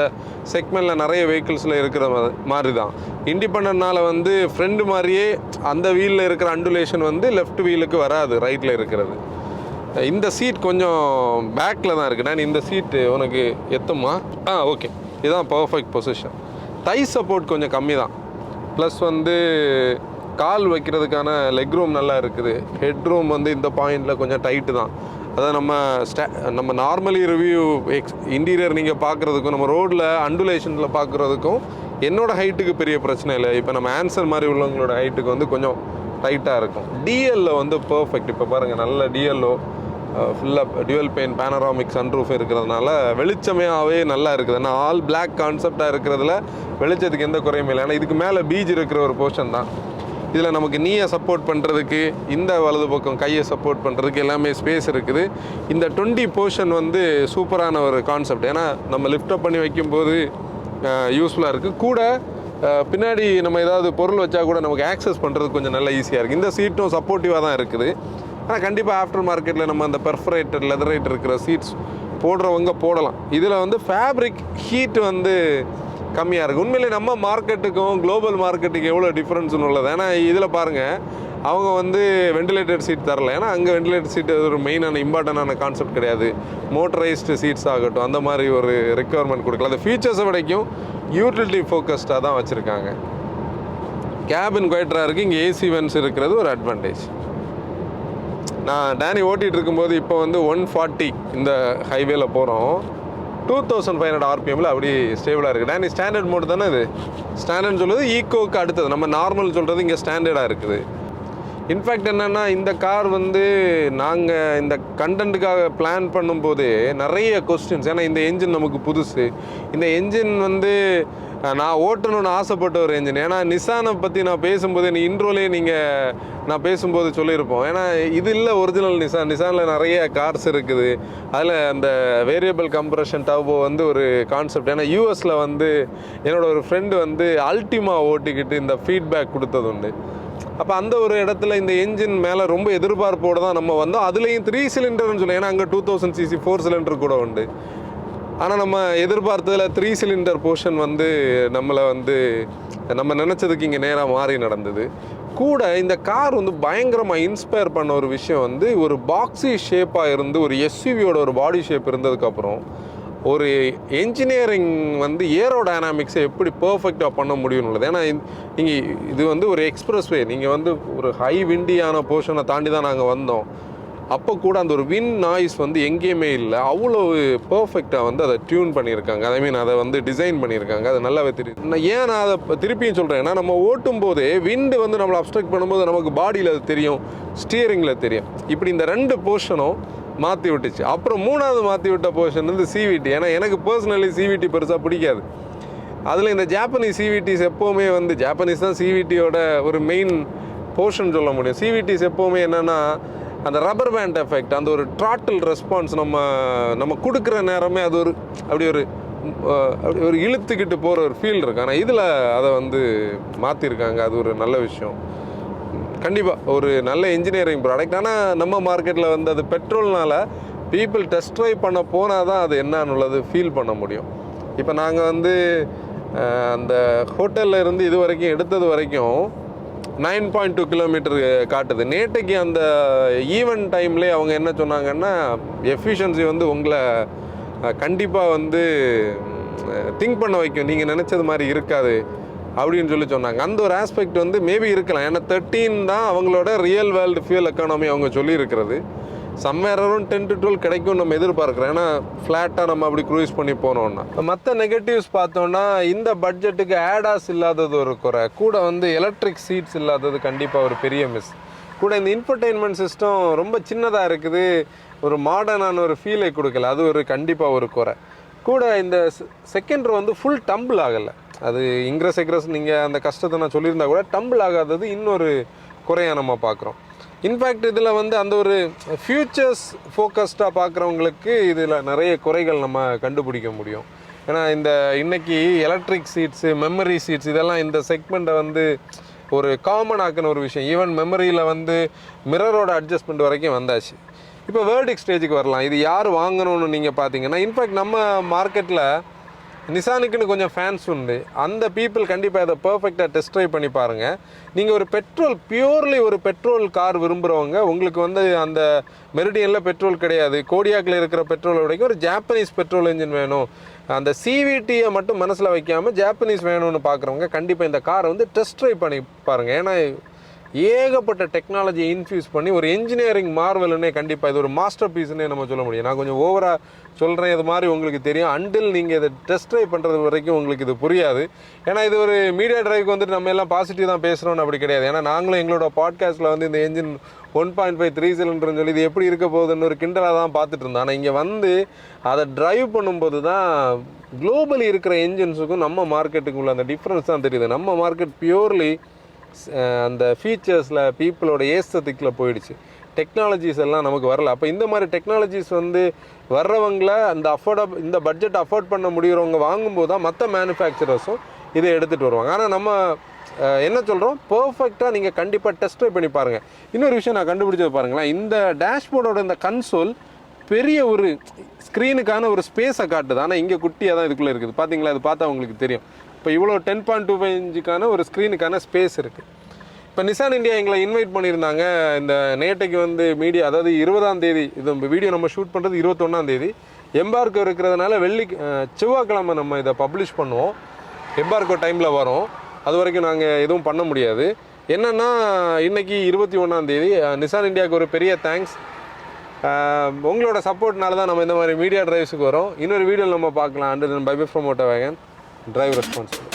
செக்மெண்ட்டில் நிறைய வெஹிக்கிள்ஸில் இருக்கிற மாதிரி தான். இண்டிபெண்டன்ட்னால வந்து ஃப்ரெண்டு மாதிரியே அந்த வீலில் இருக்கிற அண்டுலேஷன் வந்து லெஃப்ட் வீலுக்கு வராது, ரைட்டில் இருக்கிறது. இந்த சீட் கொஞ்சம் பேக்கில் தான் இருக்குது. நான் இந்த சீட்டு உனக்கு எத்துமா? ஓகே, இதுதான் பர்ஃபெக்ட் பொசிஷன். தை சப்போர்ட் கொஞ்சம் கம்மி தான். ப்ளஸ் வந்து கால் வைக்கிறதுக்கான லெக் ரூம் நல்லா இருக்குது. ஹெட் ரூம் வந்து இந்த பாயிண்டில் கொஞ்சம் டைட்டு தான். அதான் நம்ம நார்மலி ரிவ்யூ இன்டீரியர் நீங்கள் பார்க்குறதுக்கும் நம்ம ரோடில் அண்டுலேஷனில் பார்க்குறதுக்கும் என்னோடய ஹைட்டுக்கு பெரிய பிரச்சனை இல்லை. இப்போ நம்ம ஆன்சர் மாதிரி உள்ளவங்களோட ஹைட்டுக்கு வந்து கொஞ்சம் டைட்டாக இருக்கும். டிஎல்ல வந்து பர்ஃபெக்ட். இப்போ பாருங்கள், நல்ல டிஎல்லோ ஃபுல்லாக டியூவல் பெயின் பேனராமிக் சன்ரூஃப் இருக்கிறதுனால வெளிச்சமையாகவே நல்லா இருக்குது. ஏன்னா ஆல் பிளாக் கான்செப்டாக இருக்கிறதுல வெளிச்சத்துக்கு எந்த குறையுமே இல்லை. ஏன்னா இதுக்கு மேலே பீச் இருக்கிற ஒரு போர்ஷன் தான். இதில் நமக்கு நீயை சப்போர்ட் பண்ணுறதுக்கு, இந்த வலது பக்கம் கையை சப்போர்ட் பண்ணுறதுக்கு எல்லாமே ஸ்பேஸ் இருக்குது. இந்த 20 போர்ஷன் வந்து சூப்பரான ஒரு கான்செப்ட். ஏன்னா நம்ம லிஃப்ட் அப் பண்ணி வைக்கும்போது யூஸ்ஃபுல்லாக இருக்குது. கூட பின்னாடி நம்ம ஏதாவது பொருள் வச்சா கூட நமக்கு ஆக்சஸ் பண்ணுறதுக்கு கொஞ்சம் நல்லா ஈஸியாக இருக்குது. இந்த சீட்டும் சப்போர்ட்டிவாக தான் இருக்குது. ஆனால் கண்டிப்பாக ஆஃப்டர் மார்க்கெட்டில் நம்ம அந்த பெர்ஃபரேட்டட் லெதரைட் இருக்கிற சீட்ஸ் போடுறவங்க போடலாம். இதில் வந்து ஃபேப்ரிக் ஹீட் வந்து கம்மியாக இருக்குது. உண்மையிலே நம்ம மார்க்கெட்டுக்கும் குளோபல் மார்க்கெட்டுக்கு எவ்வளோ டிஃப்ரென்ஸ்னு உள்ளது. ஏன்னா இதில் பாருங்கள், அவங்க வந்து வெண்டிலேட்டட் சீட் தரல. ஏன்னா அங்கே வெண்டிலேட்டட் சீட் ஒரு மெயினான இம்பார்ட்டண்டான கான்செப்ட் கிடையாது. மோட்டரைஸ்டு சீட்ஸ் ஆகட்டும், அந்த மாதிரி ஒரு ரெக்குவயர்மெண்ட் கொடுக்கல. அந்த ஃபீச்சர்ஸை விடைக்கும் யூட்டிலிட்டி ஃபோக்கஸ்டாக தான் வச்சுருக்காங்க. கேபின் குவைட்டராக இருக்குது, இங்கே ஏசி வென்ஸ் இருக்கிறது ஒரு அட்வான்டேஜ். நான் டேனி ஓட்டிகிட்டு இருக்கும்போது இப்போ வந்து 140 இந்த ஹைவேல போகிறோம், 2500 RPMல அப்படி ஸ்டேபிளாக இருக்குது. டேனி ஸ்டாண்டர்ட் மோடு தானே இது? ஸ்டாண்டர்ட்னு சொல்கிறது ஈக்கோவுக்கு அடுத்தது, நம்ம நார்மல் சொல்கிறது இங்கே ஸ்டாண்டர்டாக இருக்குது. இன்ஃபேக்ட் என்னென்னா இந்த கார் வந்து நாங்கள் இந்த கண்டென்ட்டுக்காக பிளான் பண்ணும்போதே நிறைய கொஸ்டின்ஸ், ஏன்னா இந்த என்ஜின் நமக்கு புதுசு, இந்த என்ஜின் வந்து நான் ஓட்டணும்னு ஆசைப்பட்ட ஒரு என்ஜின். ஏன்னா நிசானை பற்றி நான் பேசும்போது நீ இன்ட்ரோலே நான் பேசும்போது சொல்லியிருப்போம், ஏன்னா இது இல்லை ஒரிஜினல் நிசானில் நிறைய கார்ஸ் இருக்குது, அதில் அந்த வேரியபிள் கம்ப்ரஷன் டர்போ வந்து ஒரு கான்செப்ட். ஏன்னா யூஎஸில் வந்து என்னோட ஒரு ஃப்ரெண்டு வந்து அல்டிமா ஓட்டிக்கிட்டு இந்த ஃபீட்பேக் கொடுத்தது உண்டு. அப்போ அந்த ஒரு இடத்துல இந்த என்ஜின் மேலே ரொம்ப எதிர்பார்ப்போடு தான் நம்ம வந்தோம். அதுலேயும் 3 சிலிண்டர்னு சொல்லி, ஏன்னா அங்கே 2000cc 4 சிலிண்டர் கூட உண்டு. ஆனால் நம்ம எதிர்பார்த்ததில் 3 சிலிண்டர் போர்ஷன் வந்து நம்மளை வந்து நம்ம நினச்சதுக்கு இங்கே நேராக மாறி நடந்தது. கூட இந்த கார் வந்து பயங்கரமாக இன்ஸ்பயர் பண்ண ஒரு விஷயம் வந்து ஒரு பாக்ஸி ஷேப்பாக இருந்து ஒரு எஸ்யூவியோட ஒரு பாடி ஷேப் இருந்ததுக்கப்புறம் ஒரு என்ஜினியரிங் வந்து ஏரோடைனாமிக்ஸை எப்படி பர்ஃபெக்டாக பண்ண முடியும்னுள்ளது. ஏன்னா நீங்கள் இது வந்து ஒரு எக்ஸ்பிரஸ் வே, நீங்கள் வந்து ஒரு ஹை விண்டியான போர்ஷனை தாண்டி தான் நாங்கள் வந்தோம். அப்போ கூட அந்த ஒரு வின் நாய்ஸ் வந்து எங்கேயுமே இல்லை, அவ்வளோ பர்ஃபெக்டாக வந்து அதை டியூன் பண்ணியிருக்காங்க. ஐ மீன் அதை வந்து டிசைன் பண்ணியிருக்காங்க, அது நல்லாவே தெரியும். நான் அதை திருப்பியும் சொல்கிறேன், ஏன்னா நம்ம ஓட்டும் போதே விண்டு வந்து நம்மளை அப்ஸ்ட்ரக்ட் பண்ணும்போது நமக்கு பாடியில் அது தெரியும், ஸ்டியரிங்கில் தெரியும். இப்படி இந்த 2 போர்ஷனும் மாற்றி விட்டுச்சு. அப்புறம் 3வது மாற்றி விட்ட போர்ஷன் வந்து சிவிடி. ஏன்னா எனக்கு பர்சனலி சிவிடி பெருசாக பிடிக்காது. அதில் இந்த ஜாப்பனீஸ் சிவிடிஸ் எப்போவுமே வந்து, ஜாப்பனீஸ் தான் சிவிடியோட ஒரு மெயின் போர்ஷன் சொல்ல முடியும். சிவிடிஸ் எப்போவுமே என்னென்னா அந்த ரப்பர் பேண்ட் எஃபெக்ட், அந்த ஒரு ட்ராட்டில் ரெஸ்பான்ஸ் நம்ம கொடுக்குற நேரமே அது ஒரு அப்படி ஒரு இழுத்துக்கிட்டு போகிற ஒரு ஃபீல் இருக்குது. ஆனால் இதில் அதை வந்து மாற்றிருக்காங்க, அது ஒரு நல்ல விஷயம். கண்டிப்பாக ஒரு நல்ல இன்ஜினியரிங் ப்ராடக்ட். ஆனால் நம்ம மார்க்கெட்டில் வந்து அது பெட்ரோல்னால் பீப்புள் டெஸ்ட் ட்ரைவ் பண்ண போனால் தான் அது என்னன்னுள்ளது ஃபீல் பண்ண முடியும். இப்போ நாங்கள் வந்து அந்த ஹோட்டலில் இருந்து இது வரைக்கும் எடுத்தது வரைக்கும் 9.2 கிலோமீட்டர் காட்டுது. நேற்றுக்கு அந்த ஈவெண்ட் டைம்லேயே அவங்க என்ன சொன்னாங்கன்னா, எஃபிஷியன்சி வந்து உங்களை கண்டிப்பாக வந்து திங்க் பண்ண வைக்கும், நீங்கள் நினச்சது மாதிரி இருக்காது அப்படின்னு சொன்னாங்க. அந்த ஒரு ஆஸ்பெக்ட் வந்து மேபி இருக்கலாம். ஏன்னா 13 தான் அவங்களோட ரியல் வேர்ல்டு ஃபியூல் எக்கானமி அவங்க சொல்லியிருக்கிறது. சம்வேர் அரௌண்ட் 10 to 12 கிடைக்கும் நம்ம எதிர்பார்க்குறோம். ஏன்னா ஃப்ளாட்டாக நம்ம அப்படி க்ரூஸ் பண்ணி போனோம்னா. மற்ற நெகட்டிவ்ஸ் பார்த்தோன்னா இந்த பட்ஜெட்டுக்கு ஆடாஸ் இல்லாதது ஒரு குறை, கூட வந்து எலக்ட்ரிக் சீட்ஸ் இல்லாதது கண்டிப்பாக ஒரு பெரிய மிஸ். கூட இந்த இன்ஃபர்டெயின்மெண்ட் சிஸ்டம் ரொம்ப சின்னதாக இருக்குது, ஒரு மாடர்னான ஒரு ஃபீலை கொடுக்கல, அது ஒரு கண்டிப்பாக ஒரு குறை. கூட இந்த செகண்ட் ரோ வந்து ஃபுல் டம்பிள் ஆகலை. அது இங்கிரஸ் எக்ரஸ் நீங்கள் அந்த கஷ்டத்தை நான் சொல்லியிருந்தா கூட டம்பிள் ஆகாதது இன்னொரு குறையாக நம்ம பார்க்குறோம். இன்ஃபேக்ட் இதில் வந்து அந்த ஒரு ஃப்யூச்சர்ஸ் ஃபோக்கஸ்டாக பார்க்குறவங்களுக்கு இதில் நிறைய குறைகள் நம்ம கண்டுபிடிக்க முடியும். ஏன்னா இந்த இன்றைக்கி எலக்ட்ரிக் சீட்ஸு, மெமரி சீட்ஸ், இதெல்லாம் இந்த செக்மெண்ட்டை வந்து ஒரு காமன் ஆக்கின ஒரு விஷயம். ஈவன் மெமரியில் வந்து மிரரோட அட்ஜஸ்ட்மெண்ட் வரைக்கும் வந்தாச்சு. இப்போ வேர்டிக் ஸ்டேஜுக்கு வரலாம். இது யார் வாங்கணும்னு நீங்கள் பார்த்தீங்கன்னா, இன்ஃபேக்ட் நம்ம மார்க்கெட்டில் நிசானுக்குன்னு கொஞ்சம் ஃபேன்ஸ் உண்டு. அந்த பீப்புள் கண்டிப்பாக இதை பர்ஃபெக்டாக டெஸ்ட் ட்ரைவ் பண்ணி பாருங்கள். நீங்கள் ஒரு பியூர்லி ஒரு பெட்ரோல் கார் விரும்புகிறவங்க, உங்களுக்கு வந்து அந்த மெரிடியனில் பெட்ரோல் கிடையாது, கோடியாக்கில் இருக்கிற பெட்ரோல் வரைக்கும் ஒரு ஜாப்பனீஸ் பெட்ரோல் இன்ஜின் வேணும், அந்த சிவிடியை மட்டும் மனசில் வைக்காமல் ஜாப்பனீஸ் வேணும்னு பார்க்குறவங்க கண்டிப்பாக இந்த காரை வந்து டெஸ்ட் ட்ரைவ் பண்ணி பாருங்கள். ஏன்னா ஏகப்பட்ட டெக்னாலஜியை இன்ஃப்யூஸ் பண்ணி ஒரு இன்ஜினியரிங் மார்வல்னே கண்டிப்பாக இது ஒரு மாஸ்டர் பீஸ்னே நம்ம சொல்ல முடியும். நான் கொஞ்சம் ஓவராக சொல்கிறேன், இது மாதிரி உங்களுக்கு தெரியும். அண்டில் நீங்கள் இதை டெஸ்ட் ட்ரைவ் பண்ணுறது வரைக்கும் உங்களுக்கு இது புரியாது. ஏன்னா இது ஒரு மீடியா ட்ரைவ்க்கு வந்துட்டு நம்ம எல்லாம் பாசிட்டிவ் தான் பேசுகிறோன்னு அப்படி கிடையாது. ஏன்னா நாங்களும் எங்களோட பாட்காஸ்ட்டில் வந்து இந்த என்ஜின் 1.5 3 சிலிண்டர்னு சொல்லி இது எப்படி இருக்க போகுதுன்னு ஒரு கிண்டலாக தான் பார்த்துட்டு இருந்தோம். ஆனால் இங்கே வந்து அதை ட்ரைவ் பண்ணும்போது தான் குளோபலி இருக்கிற என்ஜின்ஸுக்கும் நம்ம மார்க்கெட்டுக்கும் உள்ள அந்த டிஃப்ரென்ஸ் தான் தெரியுது. நம்ம மார்க்கெட் பியூர்லி அந்த ஃபீச்சர்ஸில் பீப்புளோட ஏஸ்தட்டிக்கில் போயிடுச்சு, டெக்னாலஜிஸ் எல்லாம் நமக்கு வரல. அப்போ இந்த மாதிரி டெக்னாலஜிஸ் வந்து வர்றவங்கள அந்த இந்த பட்ஜெட் அஃபோர்ட் பண்ண முடிகிறவங்க வாங்கும்போது தான் மற்ற மேனுஃபேக்சரர்ஸும் இதை எடுத்துகிட்டு வருவாங்க. ஆனால் நம்ம என்ன சொல்கிறோம், பர்ஃபெக்டாக நீங்கள் கண்டிப்பாக டெஸ்ட் ட்ரைவ் பண்ணி பாருங்கள். இன்னொரு விஷயம் நான் கண்டுபிடிச்சது பாருங்களேன், இந்த டேஷ்போர்டோட இந்த கன்சோல் பெரிய ஒரு ஸ்க்ரீனுக்கான ஒரு ஸ்பேஸை காட்டுது. ஆனால் இங்கே குட்டியாக தான் இதுக்குள்ளே இருக்குது. பார்த்தீங்களா, அது பார்த்தா உங்களுக்கு தெரியும். இப்போ இவ்வளோ 10.25 இன்ச்சுக்கான ஒரு ஸ்க்ரீனுக்கான ஸ்பேஸ் இருக்குது. இப்போ நிசான் இந்தியா எங்களை இன்வைட் பண்ணியிருந்தாங்க இந்த நேட்டைக்கு வந்து மீடியா, அதாவது 20ஆம் தேதி, இது வீடியோ நம்ம ஷூட் பண்ணுறது 21ஆம் தேதி, எம்பார்க்கோ இருக்கிறதுனால செவ்வாய்க்கிழமை நம்ம இதை பப்ளிஷ் பண்ணுவோம். எம்பார்க்கோ டைமில் வரும். அது வரைக்கும் நாங்கள் எதுவும் பண்ண முடியாது. என்னென்னா இன்றைக்கி 21ஆம் தேதி நிசான் இந்தியாவுக்கு ஒரு பெரிய தேங்க்ஸ். உங்களோட சப்போர்ட்னால தான் நம்ம இந்த மாதிரி மீடியா டிரைவ்ஸுக்கு வரோம். இன்னொரு வீடியோவில் நம்ம பார்க்கலாம். And bye bye from Moto Wagon, drive responsible.